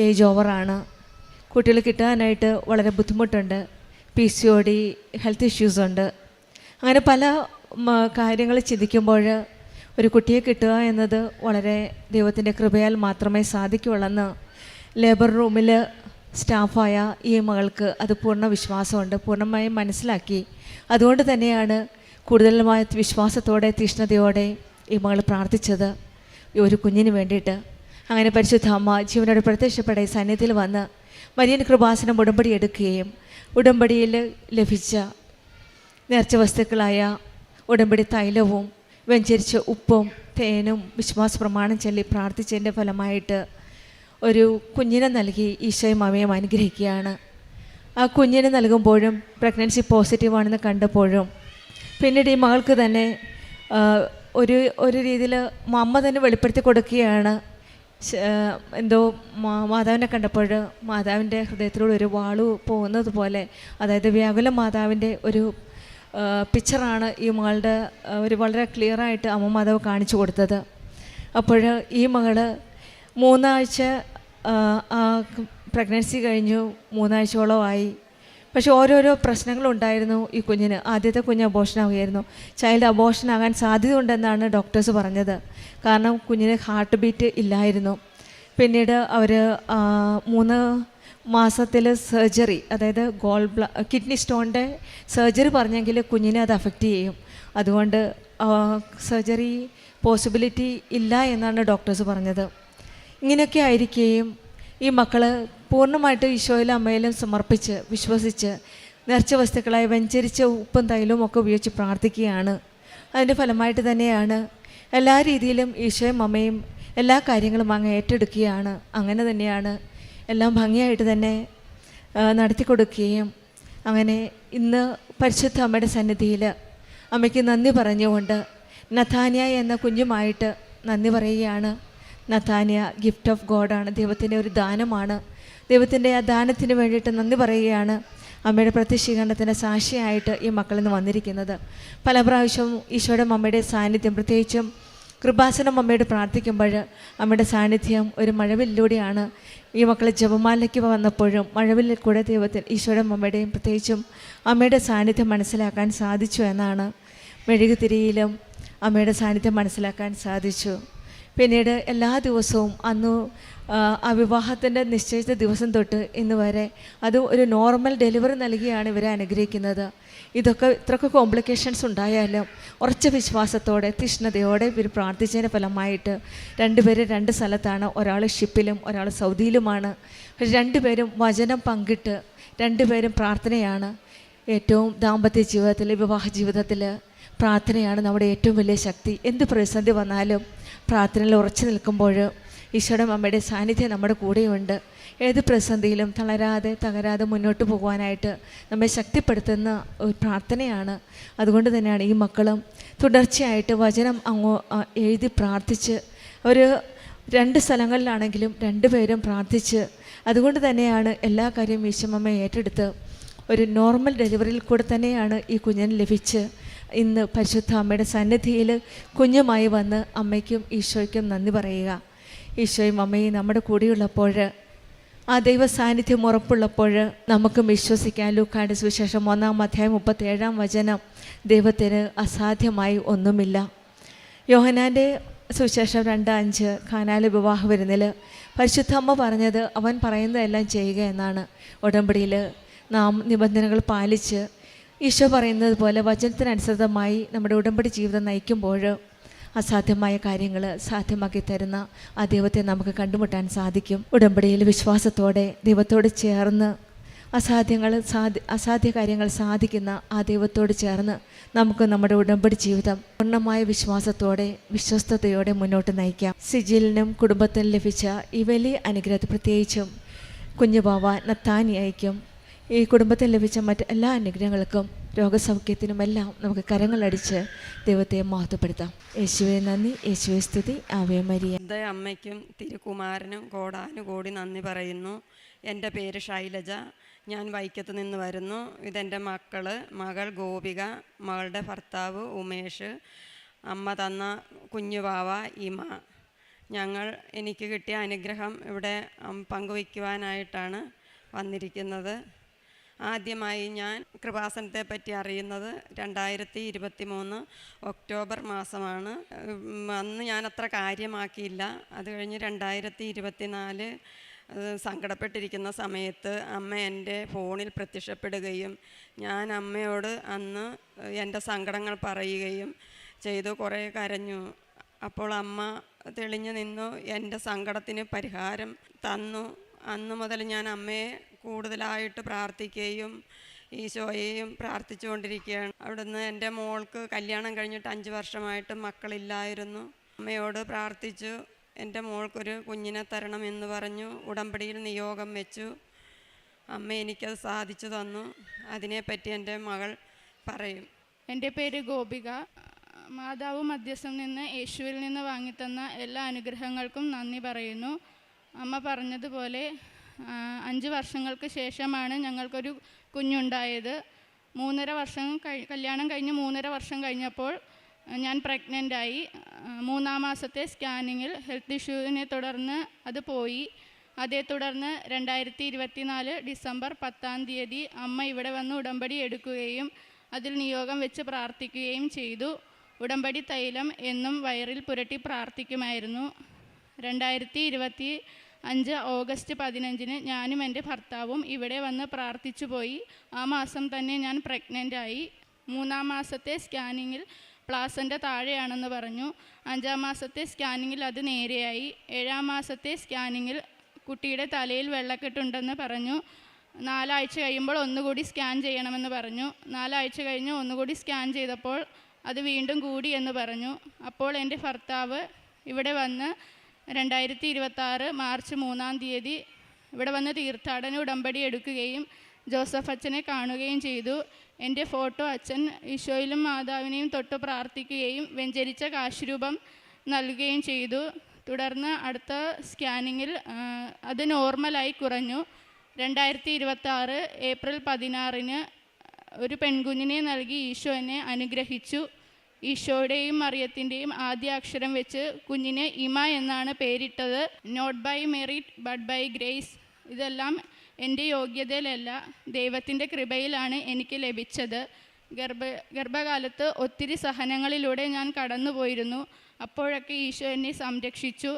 ഏജ് ഓവറാണ്, കുട്ടികൾ കിട്ടാനായിട്ട് വളരെ ബുദ്ധിമുട്ടുണ്ട്, PCOD ഹെൽത്ത് ഇഷ്യൂസ് ഉണ്ട്. അങ്ങനെ പല കാര്യങ്ങൾ ചിന്തിക്കുമ്പോൾ ഒരു കുട്ടിയെ കിട്ടുക എന്നത് വളരെ ദൈവത്തിൻ്റെ കൃപയാൽ മാത്രമേ സാധിക്കുകയുള്ളെന്ന് ലേബർ റൂമിൽ സ്റ്റാഫായ ഈ മകൾക്ക് അത് പൂർണ്ണ വിശ്വാസമുണ്ട്, പൂർണ്ണമായും മനസ്സിലാക്കി. അതുകൊണ്ട് തന്നെയാണ് കൂടുതലുമായ വിശ്വാസത്തോടെ തീഷ്ണതയോടെ ഈ മകൾ പ്രാർത്ഥിച്ചത് ഒരു കുഞ്ഞിന് വേണ്ടിയിട്ട്. അങ്ങനെ പരിശുദ്ധ അമ്മ ജീവനോട് പ്രത്യക്ഷപ്പെട്ട ഈ സന്നിധിയിൽ വന്ന് മരിയൻ കൃപാസനം ഉടമ്പടി എടുക്കുകയും ഉടമ്പടിയിൽ ലഭിച്ച നേർച്ച വസ്തുക്കളായ ഉടമ്പടി തൈലവും വെഞ്ചരിച്ച ഉപ്പും തേനും വിശ്വാസ പ്രമാണം ചൊല്ലി പ്രാർത്ഥിച്ചതിൻ്റെ ഫലമായിട്ട് ഒരു കുഞ്ഞിനെ നൽകി ഈശോയും അമ്മയും അനുഗ്രഹിക്കുകയാണ്. ആ കുഞ്ഞിനെ നൽകുമ്പോഴും പ്രഗ്നൻസി പോസിറ്റീവാണെന്ന് കണ്ടപ്പോഴും പിന്നീട് ഈ മകൾക്ക് തന്നെ ഒരു രീതിയിൽ അമ്മ തന്നെ വെളിപ്പെടുത്തി കൊടുക്കുകയാണ്. എന്തോ മാതാവിനെ കണ്ടപ്പോൾ മാതാവിൻ്റെ ഹൃദയത്തിലൂടെ ഒരു വാള് പോകുന്നത് പോലെ, അതായത് വ്യാകുല മാതാവിൻ്റെ ഒരു പിക്ചറാണ് ഈ മകളുടെ ഒരു വളരെ ക്ലിയറായിട്ട് അമ്മ മാതാവ് കാണിച്ചു കൊടുത്തത്. അപ്പോൾ ഈ മകൾ 3 ആഴ്ച പ്രഗ്നൻസി കഴിഞ്ഞു, 3 ആഴ്ചയോളമായി. പക്ഷെ ഓരോരോ പ്രശ്നങ്ങളുണ്ടായിരുന്നു ഈ കുഞ്ഞിന്. ആദ്യത്തെ കുഞ്ഞ് അബോഷനാവുകയായിരുന്നു. ചൈൽഡ് അബോഷനാകാൻ സാധ്യതയുണ്ടെന്നാണ് ഡോക്ടേഴ്സ് പറഞ്ഞത്. കാരണം കുഞ്ഞിന് ഹാർട്ട് ബീറ്റ് ഇല്ലായിരുന്നു. പിന്നീട് അവർ 3 മാസത്തിൽ സർജറി, അതായത് കിഡ്നി സ്റ്റോണിൻ്റെ സർജറി പറഞ്ഞെങ്കിൽ കുഞ്ഞിനെ അത് അഫക്റ്റ് ചെയ്യും. അതുകൊണ്ട് സർജറി പോസിബിലിറ്റി ഇല്ല എന്നാണ് ഡോക്ടേഴ്സ് പറഞ്ഞത്. ഇങ്ങനെയൊക്കെ ആയിരിക്കുകയും ഈ മക്കൾ പൂർണ്ണമായിട്ട് ഈശോയിലും അമ്മയിലും സമർപ്പിച്ച് വിശ്വസിച്ച് നേർച്ച വസ്തുക്കളായി വെഞ്ചരിച്ച ഉപ്പും തൈലവും ഒക്കെ ഉപയോഗിച്ച് പ്രാർത്ഥിക്കുകയാണ്. അതിൻ്റെ ഫലമായിട്ട് തന്നെയാണ് എല്ലാ രീതിയിലും ഈശോയും അമ്മയും എല്ലാ കാര്യങ്ങളും അങ്ങ് ഏറ്റെടുക്കുകയാണ്. അങ്ങനെ തന്നെയാണ് എല്ലാം ഭംഗിയായിട്ട് തന്നെ നടത്തി കൊടുക്കുകയും അങ്ങനെ ഇന്ന് പരിശുദ്ധ അമ്മയുടെ സന്നിധിയിൽ അമ്മയ്ക്ക് നന്ദി പറഞ്ഞുകൊണ്ട് നഥാനിയ എന്ന കുഞ്ഞുമായിട്ട് നന്ദി പറയുകയാണ്. നഥാനിയ ഗിഫ്റ്റ് ഓഫ് ഗോഡാണ്, ദൈവത്തിൻ്റെ ഒരു ദാനമാണ്. ദൈവത്തിൻ്റെ ആ ദാനത്തിന് വേണ്ടിയിട്ട് നന്ദി പറയുകയാണ്. അമ്മയുടെ പ്രത്യക്ഷീകരണത്തിൻ്റെ സാക്ഷിയായിട്ട് ഈ മക്കളിൽ നിന്ന് വന്നിരിക്കുന്നത്. പല പ്രാവശ്യവും ഈശോയുടെ അമ്മയുടെ സാന്നിധ്യം, പ്രത്യേകിച്ചും കൃപാസനം അമ്മയോട് പ്രാർത്ഥിക്കുമ്പോൾ അമ്മയുടെ സാന്നിധ്യം ഒരു മഴവിലൂടെയാണ്. ഈ മക്കൾ ജപമാലയ്ക്ക് വന്നപ്പോഴും മഴവില്ലിൽ കൂടെ ദൈവത്തിൽ ഈശോയുടെ അമ്മയുടെയും പ്രത്യേകിച്ചും അമ്മയുടെ സാന്നിധ്യം മനസ്സിലാക്കാൻ സാധിച്ചു എന്നാണ്. മെഴുകുതിരിയിലും അമ്മയുടെ സാന്നിധ്യം മനസ്സിലാക്കാൻ സാധിച്ചു. പിന്നീട് എല്ലാ ദിവസവും അന്ന് ആ വിവാഹത്തിൻ്റെ നിശ്ചയിച്ച ദിവസം തൊട്ട് ഇന്ന് വരെ അത് ഒരു നോർമൽ ഡെലിവറി നൽകിയാണ് ഇവരെ അനുഗ്രഹിക്കുന്നത്. ഇതൊക്കെ ഇത്രയൊക്കെ കോംപ്ലിക്കേഷൻസ് ഉണ്ടായാലും ഉറച്ച വിശ്വാസത്തോടെ തീഷ്ണതയോടെ ഇവർ പ്രാർത്ഥിച്ചതിൻ്റെ ഫലമായിട്ട് രണ്ടുപേരും 2 സ്ഥലത്താണ്. ഒരാൾ ഷിപ്പിലും ഒരാൾ സൗദിയിലുമാണ്. രണ്ടുപേരും വചനം പങ്കിട്ട് രണ്ടുപേരും പ്രാർത്ഥനയാണ്. ഏറ്റവും ദാമ്പത്യ ജീവിതത്തിൽ, വിവാഹ ജീവിതത്തിൽ പ്രാർത്ഥനയാണ് നമ്മുടെ ഏറ്റവും വലിയ ശക്തി. എന്ത് പ്രതിസന്ധി വന്നാലും പ്രാർത്ഥനയിൽ ഉറച്ചു നിൽക്കുമ്പോൾ ഈശോയുടെ അമ്മയുടെ സാന്നിധ്യം നമ്മുടെ കൂടെയുണ്ട്. ഏത് പ്രതിസന്ധിയിലും തകരാതെ മുന്നോട്ട് പോകുവാനായിട്ട് നമ്മെ ശക്തിപ്പെടുത്തുന്ന ഒരു പ്രാർത്ഥനയാണ്. അതുകൊണ്ട് തന്നെയാണ് ഈ മക്കളും തുടർച്ചയായിട്ട് വചനം എഴുതി പ്രാർത്ഥിച്ച് ഒരു 2 സ്ഥലങ്ങളിലാണെങ്കിലും 2 പേരും പ്രാർത്ഥിച്ച്, അതുകൊണ്ട് തന്നെയാണ് എല്ലാ കാര്യവും ഈശോമ്മ ഏറ്റെടുത്ത് ഒരു നോർമൽ ഡെലിവറിയിൽ കൂടെ തന്നെയാണ് ഈ കുഞ്ഞിന് ലഭിച്ച് ഇന്ന് പരിശുദ്ധ അമ്മയുടെ സന്നിധിയിൽ കുഞ്ഞുമായി വന്ന് അമ്മയ്ക്കും ഈശോയ്ക്കും നന്ദി പറയുക. ഈശോയും അമ്മയും നമ്മുടെ കൂടെയുള്ളപ്പോൾ, ആ ദൈവ സാന്നിധ്യം ഉറപ്പുള്ളപ്പോൾ നമുക്കും വിശ്വസിക്കാൻ. ലൂക്കായുടെ സുവിശേഷം 1-37 ദൈവത്തിന് അസാധ്യമായി ഒന്നുമില്ല. യോഹന്നാൻ്റെ സുവിശേഷം 2:5 കാനായിലെ വിവാഹ വിരുന്നിൽ പരിശുദ്ധ അമ്മ പറഞ്ഞത് അവൻ പറയുന്നതെല്ലാം ചെയ്യുക എന്നാണ്. ഉടമ്പടിയിൽ നാം നിബന്ധനകൾ പാലിച്ച് ഈശോ പറയുന്നത് പോലെ വചനത്തിനനുസൃതമായി നമ്മുടെ ഉടമ്പടി ജീവിതം നയിക്കുമ്പോൾ അസാധ്യമായ കാര്യങ്ങൾ സാധ്യമാക്കി തരുന്ന ആ ദൈവത്തെ നമുക്ക് കണ്ടുമുട്ടാൻ സാധിക്കും. ഉടമ്പടിയിൽ വിശ്വാസത്തോടെ ദൈവത്തോട് ചേർന്ന് അസാധ്യ കാര്യങ്ങൾ സാധിക്കുന്ന ആ ദൈവത്തോട് ചേർന്ന് നമുക്ക് നമ്മുടെ ഉടമ്പടി ജീവിതം പൂർണ്ണമായ വിശ്വാസത്തോടെ വിശ്വസ്തയോടെ മുന്നോട്ട് നയിക്കാം. സിജിലിനും കുടുംബത്തിനും ലഭിച്ച ഈ വലിയ അനുഗ്രഹത്തെ, പ്രത്യേകിച്ചും കുഞ്ഞുബാവ നത്താനിയായിക്കും ഈ കുടുംബത്തിൽ ലഭിച്ച മറ്റ് എല്ലാ അനുഗ്രഹങ്ങൾക്കും രോഗസൗഖ്യത്തിനുമെല്ലാം നമുക്ക് കരങ്ങളടിച്ച് ദൈവത്തെ മഹത്വപ്പെടുത്താം. യേശുവെ നന്ദി, യേശുവെ സ്തുതി, ആവേ മരിയ. എൻ്റെ അമ്മയ്ക്കും തിരുക്കുമാരനും കോടാനുകോടി നന്ദി പറയുന്നു. എൻ്റെ പേര് ശൈലജ, ഞാൻ വൈക്കത്ത് നിന്ന് വരുന്നു. ഇതെൻ്റെ മകൾ ഗോപിക, മകളുടെ ഭർത്താവ് ഉമേഷ്, അമ്മ തന്ന കുഞ്ഞുവാവ ഇമ. എനിക്ക് കിട്ടിയ അനുഗ്രഹം ഇവിടെ പങ്കുവയ്ക്കുവാനായിട്ടാണ് വന്നിരിക്കുന്നത്. ആദ്യമായി ഞാൻ കൃപാസനത്തെ പറ്റി അറിയുന്നത് 2023 ഒക്ടോബർ മാസമാണ്. അന്ന് ഞാൻ അത്ര കാര്യമാക്കിയില്ല. അത് കഴിഞ്ഞ് 2024 സങ്കടപ്പെട്ടിരിക്കുന്ന സമയത്ത് അമ്മ എൻ്റെ ഫോണിൽ പ്രത്യക്ഷപ്പെടുകയും ഞാൻ അമ്മയോട് അന്ന് എൻ്റെ സങ്കടങ്ങൾ പറയുകയും ചെയ്തു. കുറേ കരഞ്ഞു. അപ്പോൾ അമ്മ തെളിഞ്ഞു നിന്നു, എൻ്റെ സങ്കടത്തിന് പരിഹാരം തന്നു. അന്ന് മുതൽ ഞാൻ അമ്മയെ കൂടുതലായിട്ട് പ്രാർത്ഥിക്കുകയും ഈശോയെയും പ്രാർത്ഥിച്ചുകൊണ്ടിരിക്കുകയാണ്. അവിടുന്ന് എൻ്റെ മോൾക്ക് കല്യാണം കഴിഞ്ഞിട്ട് 5 വർഷമായിട്ട് മക്കളില്ലായിരുന്നു. അമ്മയോട് പ്രാർത്ഥിച്ചു, എൻ്റെ മോൾക്കൊരു കുഞ്ഞിനെ തരണമെന്ന് പറഞ്ഞു. ഉടമ്പടിയിൽ നിയോഗം വെച്ചു. അമ്മ എനിക്കത് സാധിച്ചു തന്നു. അതിനെപ്പറ്റി എൻ്റെ മകൾ പറയും. എൻ്റെ പേര് ഗോപിക. മാതാവ് മധ്യസ്ഥം നിന്ന് യേശുവിൽ നിന്ന് വാങ്ങിത്തന്ന എല്ലാ അനുഗ്രഹങ്ങൾക്കും നന്ദി പറയുന്നു. അമ്മ പറഞ്ഞതുപോലെ 5 വർഷങ്ങൾക്ക് ശേഷമാണ് ഞങ്ങൾക്കൊരു കുഞ്ഞുണ്ടായത്. 3.5 വർഷം കല്യാണം കഴിഞ്ഞ് 3.5 വർഷം കഴിഞ്ഞപ്പോൾ ഞാൻ പ്രഗ്നൻ്റായി. 3-ാം മാസത്തെ സ്കാനിങ്ങിൽ ഹെൽത്ത് ഇഷ്യൂവിനെ തുടർന്ന് അത് പോയി. അതേ തുടർന്ന് 2024 ഡിസംബർ 10 അമ്മ ഇവിടെ വന്ന് ഉടമ്പടി എടുക്കുകയും അതിൽ നിയോഗം വെച്ച് പ്രാർത്ഥിക്കുകയും ചെയ്തു. ഉടമ്പടി തൈലം എന്നും വയറിൽ പുരട്ടി പ്രാർത്ഥിക്കുമായിരുന്നു. 2025 ഓഗസ്റ്റ് 15 ഞാനും എൻ്റെ ഭർത്താവും ഇവിടെ വന്ന് പ്രാർത്ഥിച്ചു പോയി. ആ മാസം തന്നെ ഞാൻ പ്രഗ്നൻ്റായി. 3-ാം മാസത്തെ സ്കാനിങ്ങിൽ പ്ലാസൻ്റെ താഴെയാണെന്ന് പറഞ്ഞു. 5-ാം മാസത്തെ സ്കാനിങ്ങിൽ അത് നേരെയായി. 7-ാം മാസത്തെ സ്കാനിങ്ങിൽ കുട്ടിയുടെ തലയിൽ വെള്ളക്കെട്ടുണ്ടെന്ന് പറഞ്ഞു. 4 ആഴ്ച കഴിയുമ്പോൾ ഒന്നുകൂടി സ്കാൻ ചെയ്യണമെന്ന് പറഞ്ഞു. 4 ആഴ്ച കഴിഞ്ഞ് ഒന്നുകൂടി സ്കാൻ ചെയ്തപ്പോൾ അത് വീണ്ടും കൂടി എന്ന് പറഞ്ഞു. അപ്പോൾ എൻ്റെ ഭർത്താവ് ഇവിടെ വന്ന് 2026 മാർച്ച് 3 ഇവിടെ വന്ന് തീർത്ഥാടന ഉടമ്പടി എടുക്കുകയും ജോസഫ് അച്ഛനെ കാണുകയും ചെയ്തു. എൻ്റെ ഫോട്ടോ അച്ഛൻ ഈശോയിലും മാതാവിനെയും തൊട്ട് പ്രാർത്ഥിക്കുകയും വെഞ്ചരിച്ച കാശുരൂപം നൽകുകയും ചെയ്തു. തുടർന്ന് അടുത്ത സ്കാനിങ്ങിൽ അത് നോർമലായി കുറഞ്ഞു. 2026 ഏപ്രിൽ 16 ഒരു പെൺകുഞ്ഞിനെ നൽകി ഈശോ എന്നെ അനുഗ്രഹിച്ചു. ഈശോയുടെയും മറിയത്തിൻ്റെയും ആദ്യ അക്ഷരം വെച്ച് കുഞ്ഞിന് ഇമ എന്നാണ് പേരിട്ടത്. Not by merit but by grace. ഇതെല്ലാം എൻ്റെ യോഗ്യതയിലല്ല, ദൈവത്തിൻ്റെ കൃപയിലാണ് എനിക്ക് ലഭിച്ചത്. ഗർഭകാലത്ത് ഒത്തിരി സഹനങ്ങളിലൂടെ ഞാൻ കടന്നുപോയിരുന്നു. അപ്പോഴൊക്കെ ഈശോ എന്നെ സംരക്ഷിച്ചു.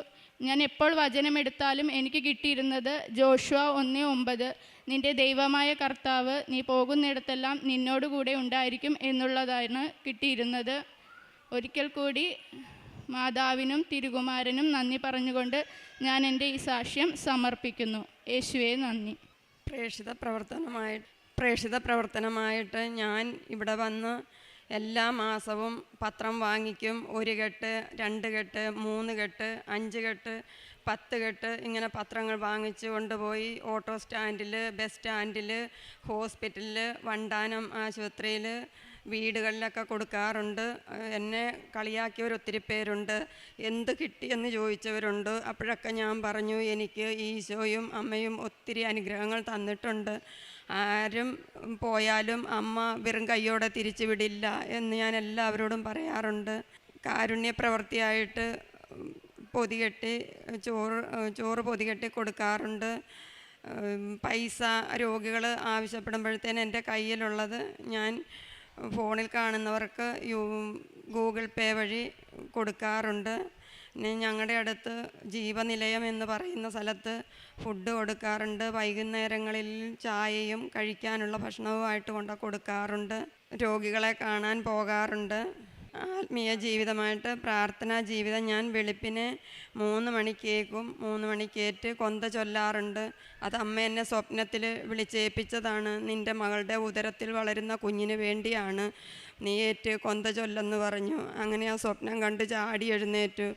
ഞാൻ എപ്പോൾ വചനമെടുത്താലും എനിക്ക് കിട്ടിയിരുന്നത് ജോഷുവ 1:9, നിൻ്റെ ദൈവമായ കർത്താവ് നീ പോകുന്നിടത്തെല്ലാം നിന്നോടുകൂടെ ഉണ്ടായിരിക്കും എന്നുള്ളതാണ് കിട്ടിയിരുന്നത്. ഒരിക്കൽ കൂടി മാതാവിനും തിരുകുമാരനും നന്ദി പറഞ്ഞുകൊണ്ട് ഞാൻ എൻ്റെ ഈ സാക്ഷ്യം സമർപ്പിക്കുന്നു. യേശുവേ നന്ദി. പ്രേക്ഷിത പ്രവർത്തനമായിട്ട് ഞാൻ ഇവിടെ വന്ന് എല്ലാ മാസവും പത്രം വാങ്ങിക്കും. 1 കെട്ട്, 2 കെട്ട്, 3 കെട്ട്, 5 കെട്ട്, 10 കെട്ട് ഇങ്ങനെ പത്രങ്ങൾ വാങ്ങിച്ച് കൊണ്ടുപോയി ഓട്ടോ സ്റ്റാൻഡിൽ, ബസ് സ്റ്റാൻഡിൽ, ഹോസ്പിറ്റലിൽ, വണ്ടാനം ആശുപത്രിയിൽ, വീടുകളിലൊക്കെ കൊടുക്കാറുണ്ട്. എന്നെ കളിയാക്കിയവർ ഒത്തിരി പേരുണ്ട്, എന്ത് കിട്ടിയെന്ന് ചോദിച്ചവരുണ്ട്. അപ്പോഴൊക്കെ ഞാൻ പറഞ്ഞു, എനിക്ക് ഈശോയും അമ്മയും ഒത്തിരി അനുഗ്രഹങ്ങൾ തന്നിട്ടുണ്ട്, ആരും പോയാലും അമ്മ വെറും കൈയോടെ തിരിച്ചു വിടില്ല എന്ന് ഞാൻ എല്ലാവരോടും പറയാറുണ്ട്. കാരുണ്യ പ്രവൃത്തിയായിട്ട് പൊതികെട്ടി ചോറ് പൊതികെട്ടി കൊടുക്കാറുണ്ട്. പൈസ രോഗികൾ ആവശ്യപ്പെടുമ്പോഴത്തേന് എൻ്റെ കയ്യിലുള്ളത് ഞാൻ ഫോണിൽ കാണുന്നവർക്ക് ഗൂഗിൾ പേ വഴി കൊടുക്കാറുണ്ട്. പിന്നെ ഞങ്ങളുടെ അടുത്ത് ജീവനിലയം എന്ന് പറയുന്ന സ്ഥലത്ത് ഫുഡ് കൊടുക്കാറുണ്ട്. വൈകുന്നേരങ്ങളിൽ ചായയും കഴിക്കാനുള്ള ഭക്ഷണവുമായിട്ട് കൊടുക്കാറുണ്ട്. രോഗികളെ കാണാൻ പോകാറുണ്ട്. ആത്മീയ ജീവിതമായിട്ട് പ്രാർത്ഥനാ ജീവിതം ഞാൻ വെളുപ്പിന് 3 മണിക്കേക്കും 3 മണിക്കേറ്റ് കൊന്ത ചൊല്ലാറുണ്ട്. അത് അമ്മ എന്നെ സ്വപ്നത്തിൽ വിളിച്ചേൽപ്പിച്ചതാണ്. നിൻ്റെ മകളുടെ ഉദരത്തിൽ വളരുന്ന കുഞ്ഞിന് വേണ്ടിയാണ് നീ ഏറ്റ് കൊന്ത ചൊല്ലെന്ന് പറഞ്ഞു. അങ്ങനെ ആ സ്വപ്നം കണ്ട് ചാടി എഴുന്നേറ്റു.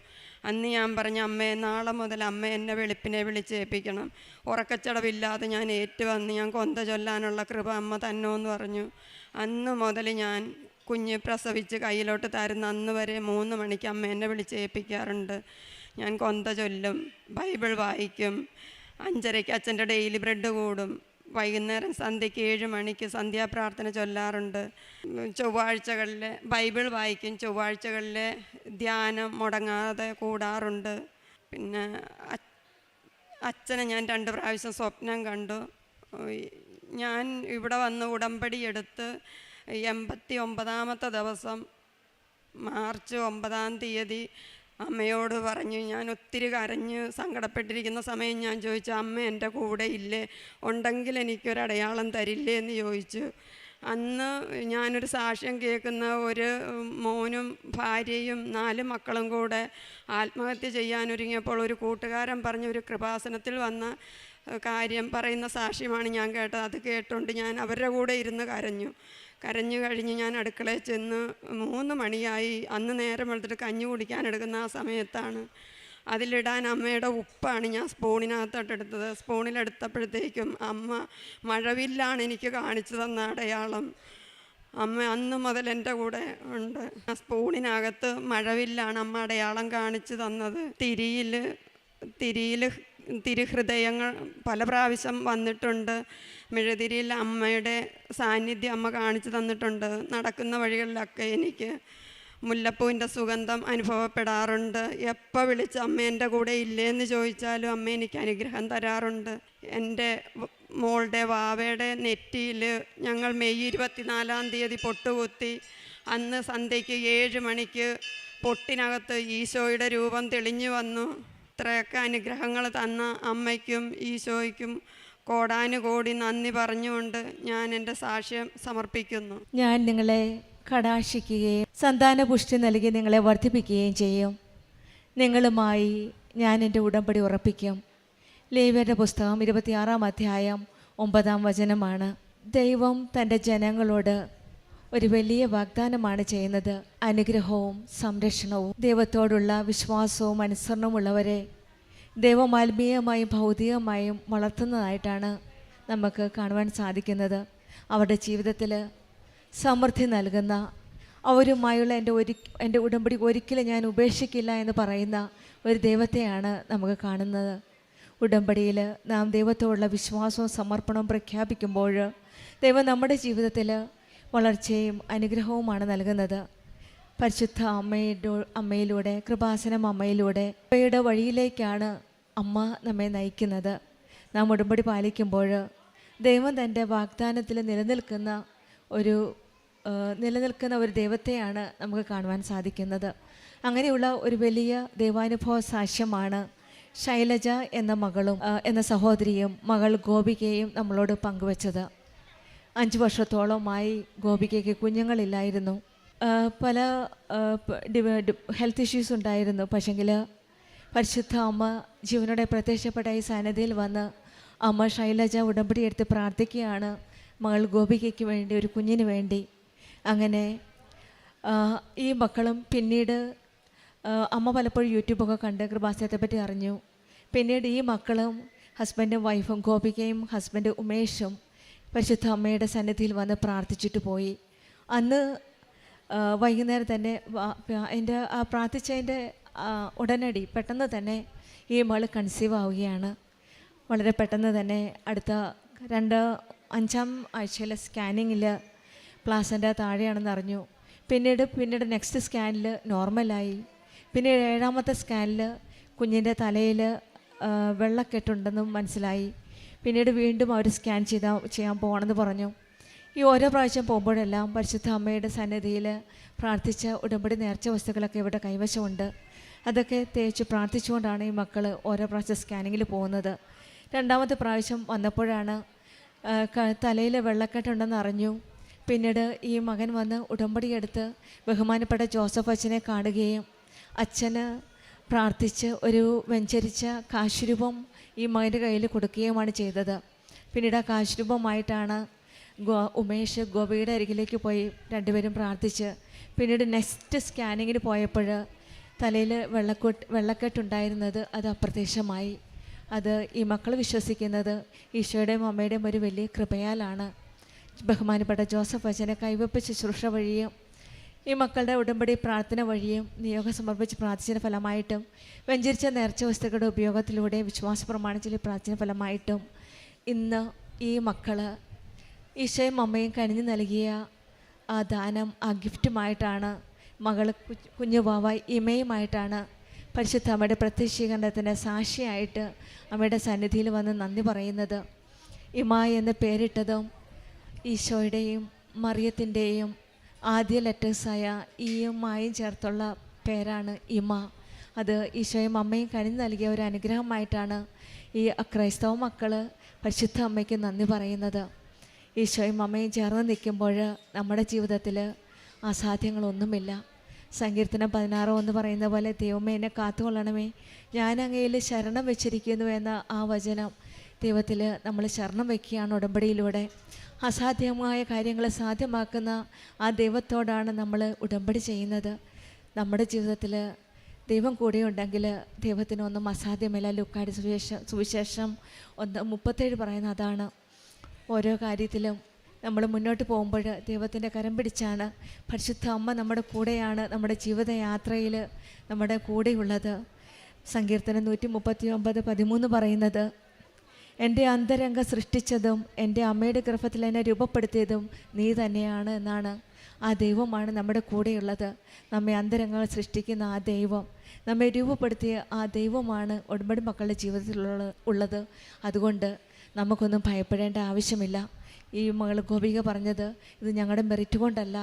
അന്ന് ഞാൻ പറഞ്ഞു, അമ്മേ നാളെ മുതൽ അമ്മ എന്നെ വെളുപ്പിനെ വിളിച്ചേൽപ്പിക്കണം. ഉറക്കച്ചടവില്ലാതെ ഞാൻ വന്ന് ഞാൻ കൊന്ത ചൊല്ലാനുള്ള കൃപ അമ്മ തന്നോന്ന് പറഞ്ഞു. അന്ന് മുതൽ ഞാൻ കുഞ്ഞ് പ്രസവിച്ച് കയ്യിലോട്ട് തരുന്ന അന്ന് വരെ 3 മണിക്ക് അമ്മ എന്നെ വിളിച്ചേൽപ്പിക്കാറുണ്ട്. ഞാൻ കൊന്ത ചൊല്ലും, ബൈബിൾ വായിക്കും. 5:30 അച്ഛൻ്റെ ഡെയിലി ബ്രെഡ് കൂടും. വൈകുന്നേരം സന്ധ്യയ്ക്ക് 7 മണിക്ക് സന്ധ്യാപ്രാർത്ഥന ചൊല്ലാറുണ്ട്. ചൊവ്വാഴ്ചകളിൽ ബൈബിൾ വായിക്കും. ചൊവ്വാഴ്ചകളിൽ ധ്യാനം മുടങ്ങാതെ കൂടാറുണ്ട്. പിന്നെ അച്ഛനെ ഞാൻ 2 പ്രാവശ്യം സ്വപ്നം കണ്ടു. ഞാൻ ഇവിടെ വന്ന് ഉടമ്പടി എടുത്ത് 89ാമത്തെ ദിവസം മാർച്ച് 9-ാം തീയതി അമ്മയോട് പറഞ്ഞു. ഞാൻ ഒത്തിരി കരഞ്ഞ് സങ്കടപ്പെട്ടിരിക്കുന്ന സമയം ഞാൻ ചോദിച്ചു, അമ്മ എൻ്റെ കൂടെ ഇല്ലേ, ഉണ്ടെങ്കിൽ എനിക്കൊരടയാളം തരില്ലേ എന്ന് ചോദിച്ചു. അന്ന് ഞാനൊരു സാക്ഷ്യം കേൾക്കുന്ന ഒരു മോനും ഭാര്യയും 4 മക്കളും കൂടെ ആത്മഹത്യ ചെയ്യാനൊരുങ്ങിയപ്പോൾ ഒരു കൂട്ടുകാരൻ പറഞ്ഞ ഒരു കൃപാസനത്തിൽ വന്ന കാര്യം പറയുന്ന സാക്ഷ്യമാണ് ഞാൻ കേട്ടത്. അത് കേട്ടുകൊണ്ട് ഞാൻ അവരുടെ കൂടെ ഇരുന്ന് കരഞ്ഞു കഴിഞ്ഞ് ഞാൻ അടുക്കളയിൽ ചെന്ന് 3 മണിയായി. അന്ന് നേരം വെളുത്തിട്ട് കഞ്ഞി കുടിക്കാൻ എടുക്കുന്ന ആ സമയത്താണ്. അതിലിടാൻ അമ്മയുടെ ഉപ്പാണ് ഞാൻ സ്പൂണിനകത്തോട്ട് എടുത്തത്. സ്പൂണിലെടുത്തപ്പോഴത്തേക്കും അമ്മ മഴവില്ലാണ് എനിക്ക് കാണിച്ചു തന്ന അടയാളം. അമ്മ അന്ന് മുതൽ എൻ്റെ കൂടെ ഉണ്ട്. ആ സ്പൂണിനകത്ത് മഴവില്ലാണ് അമ്മ അടയാളം കാണിച്ചു തന്നത്. തിരുഹൃദയങ്ങൾ പല പ്രാവശ്യം വന്നിട്ടുണ്ട്. മെഴുതിരിയിൽ അമ്മയുടെ സാന്നിധ്യം അമ്മ കാണിച്ചു തന്നിട്ടുണ്ട്. നടക്കുന്ന വഴികളിലൊക്കെ എനിക്ക് മുല്ലപ്പൂവിൻ്റെ സുഗന്ധം അനുഭവപ്പെടാറുണ്ട്. എപ്പോൾ വിളിച്ച് അമ്മ എൻ്റെ കൂടെ ഇല്ലേന്ന് ചോദിച്ചാലും അമ്മ എനിക്ക് അനുഗ്രഹം തരാറുണ്ട്. എൻ്റെ മോളുടെ വാവയുടെ നെറ്റിയിൽ ഞങ്ങൾ മെയ് 24-ാം തീയതി പൊട്ടുകുത്തി. അന്ന് സന്ധ്യയ്ക്ക് 7 മണിക്ക് പൊട്ടിനകത്ത് ഈശോയുടെ രൂപം തെളിഞ്ഞു വന്നു. ഇത്രയൊക്കെ അനുഗ്രഹങ്ങൾ തന്ന അമ്മയ്ക്കും ഈശോയ്ക്കും കോടാനുകോടി നന്ദി പറഞ്ഞുകൊണ്ട് ഞാൻ എൻ്റെ സാക്ഷ്യം സമർപ്പിക്കുന്നു. ഞാൻ നിങ്ങളെ കടാക്ഷിക്കുകയും സന്താനപുഷ്ടി നൽകി നിങ്ങളെ വർദ്ധിപ്പിക്കുകയും ചെയ്യും. നിങ്ങളുമായി ഞാൻ എൻ്റെ ഉടമ്പടി ഉറപ്പിക്കും. ലേവ്യരുടെ പുസ്തകം 26-ാം അധ്യായം 9-ാം വചനമാണ്. ദൈവം തൻ്റെ ജനങ്ങളോട് ഒരു വലിയ വാഗ്ദാനമാണ് ചെയ്യുന്നത്. അനുഗ്രഹവും സംരക്ഷണവും. ദൈവത്തോടുള്ള വിശ്വാസവും അനുസരണമുള്ളവരെ ദൈവം ആത്മീയമായും ഭൗതികമായും വളർത്തുന്നതായിട്ടാണ് നമുക്ക് കാണുവാൻ സാധിക്കുന്നത്. അവരുടെ ജീവിതത്തിൽ സമൃദ്ധി നൽകുന്ന, അവരുമായുള്ള എൻ്റെ ഉടമ്പടി ഒരിക്കലും ഞാൻ ഉപേക്ഷിക്കില്ല എന്ന് പറയുന്ന ഒരു ദൈവത്തെയാണ് നമുക്ക് കാണുന്നത്. ഉടമ്പടിയിൽ നാം ദൈവത്തോടുള്ള വിശ്വാസവും സമർപ്പണവും പ്രഖ്യാപിക്കുമ്പോൾ ദൈവം നമ്മുടെ ജീവിതത്തിൽ വളർച്ചയും അനുഗ്രഹവുമാണ് നൽകുന്നത്. പരിശുദ്ധ അമ്മയിലൂടെ, കൃപാസനം അമ്മയിലൂടെ അമ്മയുടെ വഴിയിലേക്കാണ് അമ്മ നമ്മെ നയിക്കുന്നത്. നാം ഉടമ്പടി പാലിക്കുമ്പോൾ ദൈവം തൻ്റെ വാഗ്ദാനത്തിൽ നിലനിൽക്കുന്ന ഒരു ദൈവത്തെയാണ് നമുക്ക് കാണുവാൻ സാധിക്കുന്നത്. അങ്ങനെയുള്ള ഒരു വലിയ ദൈവാനുഭവ സാക്ഷ്യമാണ് ശൈലജ എന്ന സഹോദരിയും മകൾ ഗോപികയും നമ്മളോട് പങ്കുവച്ചത്. 5 വർഷത്തോളമായി ഗോപികയ്ക്ക് കുഞ്ഞുങ്ങളില്ലായിരുന്നു. പല ഹെൽത്ത് ഇഷ്യൂസ് ഉണ്ടായിരുന്നു. പക്ഷെങ്കിൽ പരിശുദ്ധ അമ്മ ജീവനോടെ പ്രത്യക്ഷപ്പെട്ട ഈ സന്നിധിയിൽ വന്ന് അമ്മ ശൈലജ ഉടമ്പടി എടുത്ത് പ്രാർത്ഥിക്കുകയാണ് മകൾ ഗോപികയ്ക്ക് വേണ്ടി, ഒരു കുഞ്ഞിന് വേണ്ടി. അങ്ങനെ ഈ മക്കളും പിന്നീട് അമ്മ പലപ്പോഴും യൂട്യൂബൊക്കെ കണ്ട് കൃപാസനത്തെ പറ്റി അറിഞ്ഞു. പിന്നീട് ഈ മക്കളും ഹസ്ബൻഡും വൈഫും ഗോപികയും ഹസ്ബൻഡ് ഉമേഷും പരിശുദ്ധ അമ്മയുടെ സന്നിധിയിൽ വന്ന് പ്രാർത്ഥിച്ചിട്ട് പോയി. അന്ന് വൈകുന്നേരം തന്നെ പ്രാർത്ഥിച്ചതിൻ്റെ ഉടനടി പെട്ടെന്ന് തന്നെ ഈ മകൾ കൺസീവ് ആവുകയാണ്. വളരെ പെട്ടെന്ന് തന്നെ അടുത്ത 5-ാം ആഴ്ചയിലെ സ്കാനിങ്ങിൽ പ്ലാസൻ്റ താഴെയാണെന്ന് അറിഞ്ഞു. പിന്നീട് നെക്സ്റ്റ് സ്കാനിൽ നോർമലായി. പിന്നീട് 7ാമത്തെ സ്കാനിൽ കുഞ്ഞിൻ്റെ തലയിൽ വെള്ളക്കെട്ടുണ്ടെന്നും മനസ്സിലായി. പിന്നീട് വീണ്ടും അവർ സ്കാൻ ചെയ്യാൻ പോകണമെന്ന് പറഞ്ഞു. ഈ ഓരോ പ്രാവശ്യം പോകുമ്പോഴെല്ലാം പരിശുദ്ധ അമ്മയുടെ സന്നിധിയിൽ പ്രാർത്ഥിച്ച ഉടമ്പടി നേർച്ച വസ്തുക്കളൊക്കെ ഇവിടെ കൈവശമുണ്ട്. അതൊക്കെ തേച്ച് പ്രാർത്ഥിച്ചുകൊണ്ടാണ് ഈ മക്കൾ ഓരോ പ്രാവശ്യം സ്കാനിങ്ങിൽ പോകുന്നത്. 2ാമത്തെ പ്രാവശ്യം വന്നപ്പോഴാണ് തലയിൽ വെള്ളക്കെട്ടുണ്ടെന്ന് അറിഞ്ഞു. പിന്നീട് ഈ മകൻ വന്ന് ഉടമ്പടി എടുത്ത് ബഹുമാനപ്പെട്ട ജോസഫ് അച്ഛനെ കാണുകയും അച്ഛന് പ്രാർത്ഥിച്ച് ഒരു വെഞ്ചരിച്ച കാശുരൂപം ഈ മകൻ്റെ കയ്യിൽ കൊടുക്കുകയുമാണ് ചെയ്തത്. പിന്നീട് ആ കാശുരൂപമായിട്ടാണ് ഉമേഷ് ഗോപിയുടെ അരികിലേക്ക് പോയി രണ്ടുപേരും പ്രാർത്ഥിച്ച്. പിന്നീട് നെക്സ്റ്റ് സ്കാനിങ്ങിന് പോയപ്പോൾ തലയിൽ വെള്ളക്കെട്ടുണ്ടായിരുന്നത് അത് അപ്രത്യക്ഷമായി. അത് ഈ മക്കൾ വിശ്വസിക്കുന്നത് ഈശോയുടെയും അമ്മയുടെയും ഒരു വലിയ കൃപയാലാണ്. ബഹുമാനപ്പെട്ട ജോസഫ് അച്ഛനെ കൈവെപ്പ് ശുശ്രൂഷ വഴിയും ഈ മക്കളുടെ ഉടമ്പടി പ്രാർത്ഥന വഴിയും നിയോഗം സമർപ്പിച്ച് പ്രാർത്ഥിച്ചതിന് ഫലമായിട്ടും വെഞ്ചരിച്ച നേർച്ച വസ്തുക്കളുടെ ഉപയോഗത്തിലൂടെ വിശ്വാസ പ്രമാണിച്ചിൽ പ്രാർത്ഥന ഫലമായിട്ടും ഇന്ന് ഈ മക്കൾ ഈശോയും അമ്മയും കനിഞ്ഞു നൽകിയ ആ ദാനം, ആ ഗിഫ്റ്റുമായിട്ടാണ് മകൾ കുഞ്ഞു വാവായി ഇമയുമായിട്ടാണ് പരിശുദ്ധ അമ്മയുടെ പ്രത്യക്ഷീകരണത്തിൻ്റെ സാക്ഷിയായിട്ട് അമ്മയുടെ സന്നിധിയിൽ വന്ന് നന്ദി പറയുന്നത്. ഇമ എന്ന് പേരിട്ടതും ഈശോയുടെയും മറിയത്തിൻ്റെയും ആദ്യ ലെറ്റേഴ്സായ ഈയുമായും ചേർത്തുള്ള പേരാണ് ഇമ. അത് ഈശോയും അമ്മയും കനിഞ്ഞു നൽകിയ ഒരു അനുഗ്രഹമായിട്ടാണ് ഈ ക്രൈസ്തവ മക്കൾ പരിശുദ്ധ അമ്മയ്ക്ക് നന്ദി പറയുന്നത്. ഈശോയും അമ്മയും ചേർന്ന് നിൽക്കുമ്പോൾ നമ്മുടെ ജീവിതത്തിൽ അസാധ്യങ്ങളൊന്നുമില്ല. സങ്കീർത്തനം 16:1 പറയുന്ന പോലെ ദൈവമേ എന്നെ കാത്തുകൊള്ളണമേ, ഞാൻ അങ്ങയിൽ ശരണം വെച്ചിരിക്കുന്നു എന്ന ആ വചനം ദൈവത്തിൽ നമ്മൾ ശരണം വയ്ക്കുകയാണ് ഉടമ്പടിയിലൂടെ. അസാധ്യമായ കാര്യങ്ങൾ സാധ്യമാക്കുന്ന ആ ദൈവത്തോടാണ് നമ്മൾ ഉടമ്പടി ചെയ്യുന്നത്. നമ്മുടെ ജീവിതത്തിൽ ദൈവം കൂടെയുണ്ടെങ്കിൽ ദൈവത്തിനൊന്നും അസാധ്യമല്ല. ലൂക്കായുടെ സുവിശേഷം 1:37 പറയുന്ന അതാണ്. ഓരോ കാര്യത്തിലും നമ്മൾ മുന്നോട്ട് പോകുമ്പോൾ ദൈവത്തിൻ്റെ കരം പിടിച്ചാണ്. പരിശുദ്ധ അമ്മ നമ്മുടെ കൂടെയാണ്, നമ്മുടെ ജീവിതയാത്രയിൽ നമ്മുടെ കൂടെയുള്ളത്. സങ്കീർത്തനം 139:13 പറയുന്നത്, എൻ്റെ അന്തരംഗം സൃഷ്ടിച്ചതും എൻ്റെ അമ്മയുടെ ഗർഭത്തിൽ എന്നെ രൂപപ്പെടുത്തിയതും നീ തന്നെയാണ് എന്നാണ്. ആ ദൈവമാണ് നമ്മുടെ കൂടെയുള്ളത്. നമ്മെ അന്തരംഗങ്ങൾ സൃഷ്ടിക്കുന്ന ആ ദൈവം, നമ്മെ രൂപപ്പെടുത്തിയ ആ ദൈവമാണ് ഉടമ്പടി മക്കളുടെ ജീവിതത്തിലുള്ളത്. അതുകൊണ്ട് നമുക്കൊന്നും ഭയപ്പെടേണ്ട ആവശ്യമില്ല. ഈ മകൾ ഗോപിക പറഞ്ഞത്, ഇത് ഞങ്ങളുടെ മെറിറ്റ് കൊണ്ടല്ല,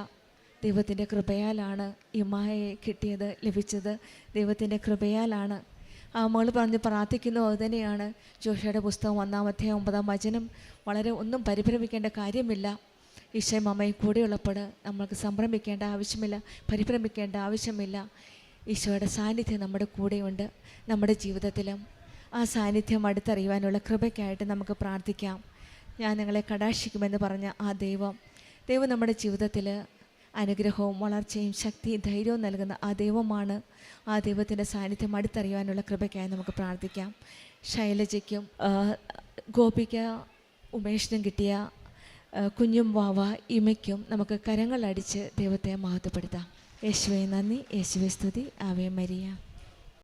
ദൈവത്തിൻ്റെ കൃപയാലാണ് ഈ മായയെ കിട്ടിയത്, ലഭിച്ചത് ദൈവത്തിൻ്റെ കൃപയാലാണ്. ആ മകൾ പറഞ്ഞ് പ്രാർത്ഥിക്കുന്നു. അതുതന്നെയാണ് ജോഷയുടെ പുസ്തകം 1-ാം അധ്യായം 9-ാം വചനം. വളരെ ഒന്നും പരിഭ്രമിക്കേണ്ട കാര്യമില്ല. ഈശോയും അമ്മയും കൂടെയുള്ളപ്പോൾ നമ്മൾക്ക് സംഭ്രമിക്കേണ്ട ആവശ്യമില്ല, പരിഭ്രമിക്കേണ്ട ആവശ്യമില്ല. ഈശോയുടെ സാന്നിധ്യം നമ്മുടെ കൂടെയുണ്ട്. നമ്മുടെ ജീവിതത്തിലും ആ സാന്നിധ്യം അടുത്തറിയുവാനുള്ള കൃപയ്ക്കായിട്ട് നമുക്ക് പ്രാർത്ഥിക്കാം. ഞാൻ നിങ്ങളെ കടാക്ഷിക്കുമെന്ന് പറഞ്ഞ ആ ദൈവം നമ്മുടെ ജീവിതത്തിൽ അനുഗ്രഹവും വളർച്ചയും ശക്തിയും ധൈര്യവും നൽകുന്ന ആ ദൈവമാണ്. ആ ദൈവത്തിൻ്റെ സാന്നിധ്യം അടുത്തറിയുവാനുള്ള കൃപയ്ക്കായി നമുക്ക് പ്രാർത്ഥിക്കാം. ശൈലജയ്ക്കും ഗോപിക ഉമേഷിനും കിട്ടിയ കുഞ്ഞും വാവ ഇമയ്ക്കും നമുക്ക് കരങ്ങളടിച്ച് ദൈവത്തെ മഹത്വപ്പെടുത്താം. യേശുവേ നന്ദി, യേശുവേ സ്തുതി. Ave Maria.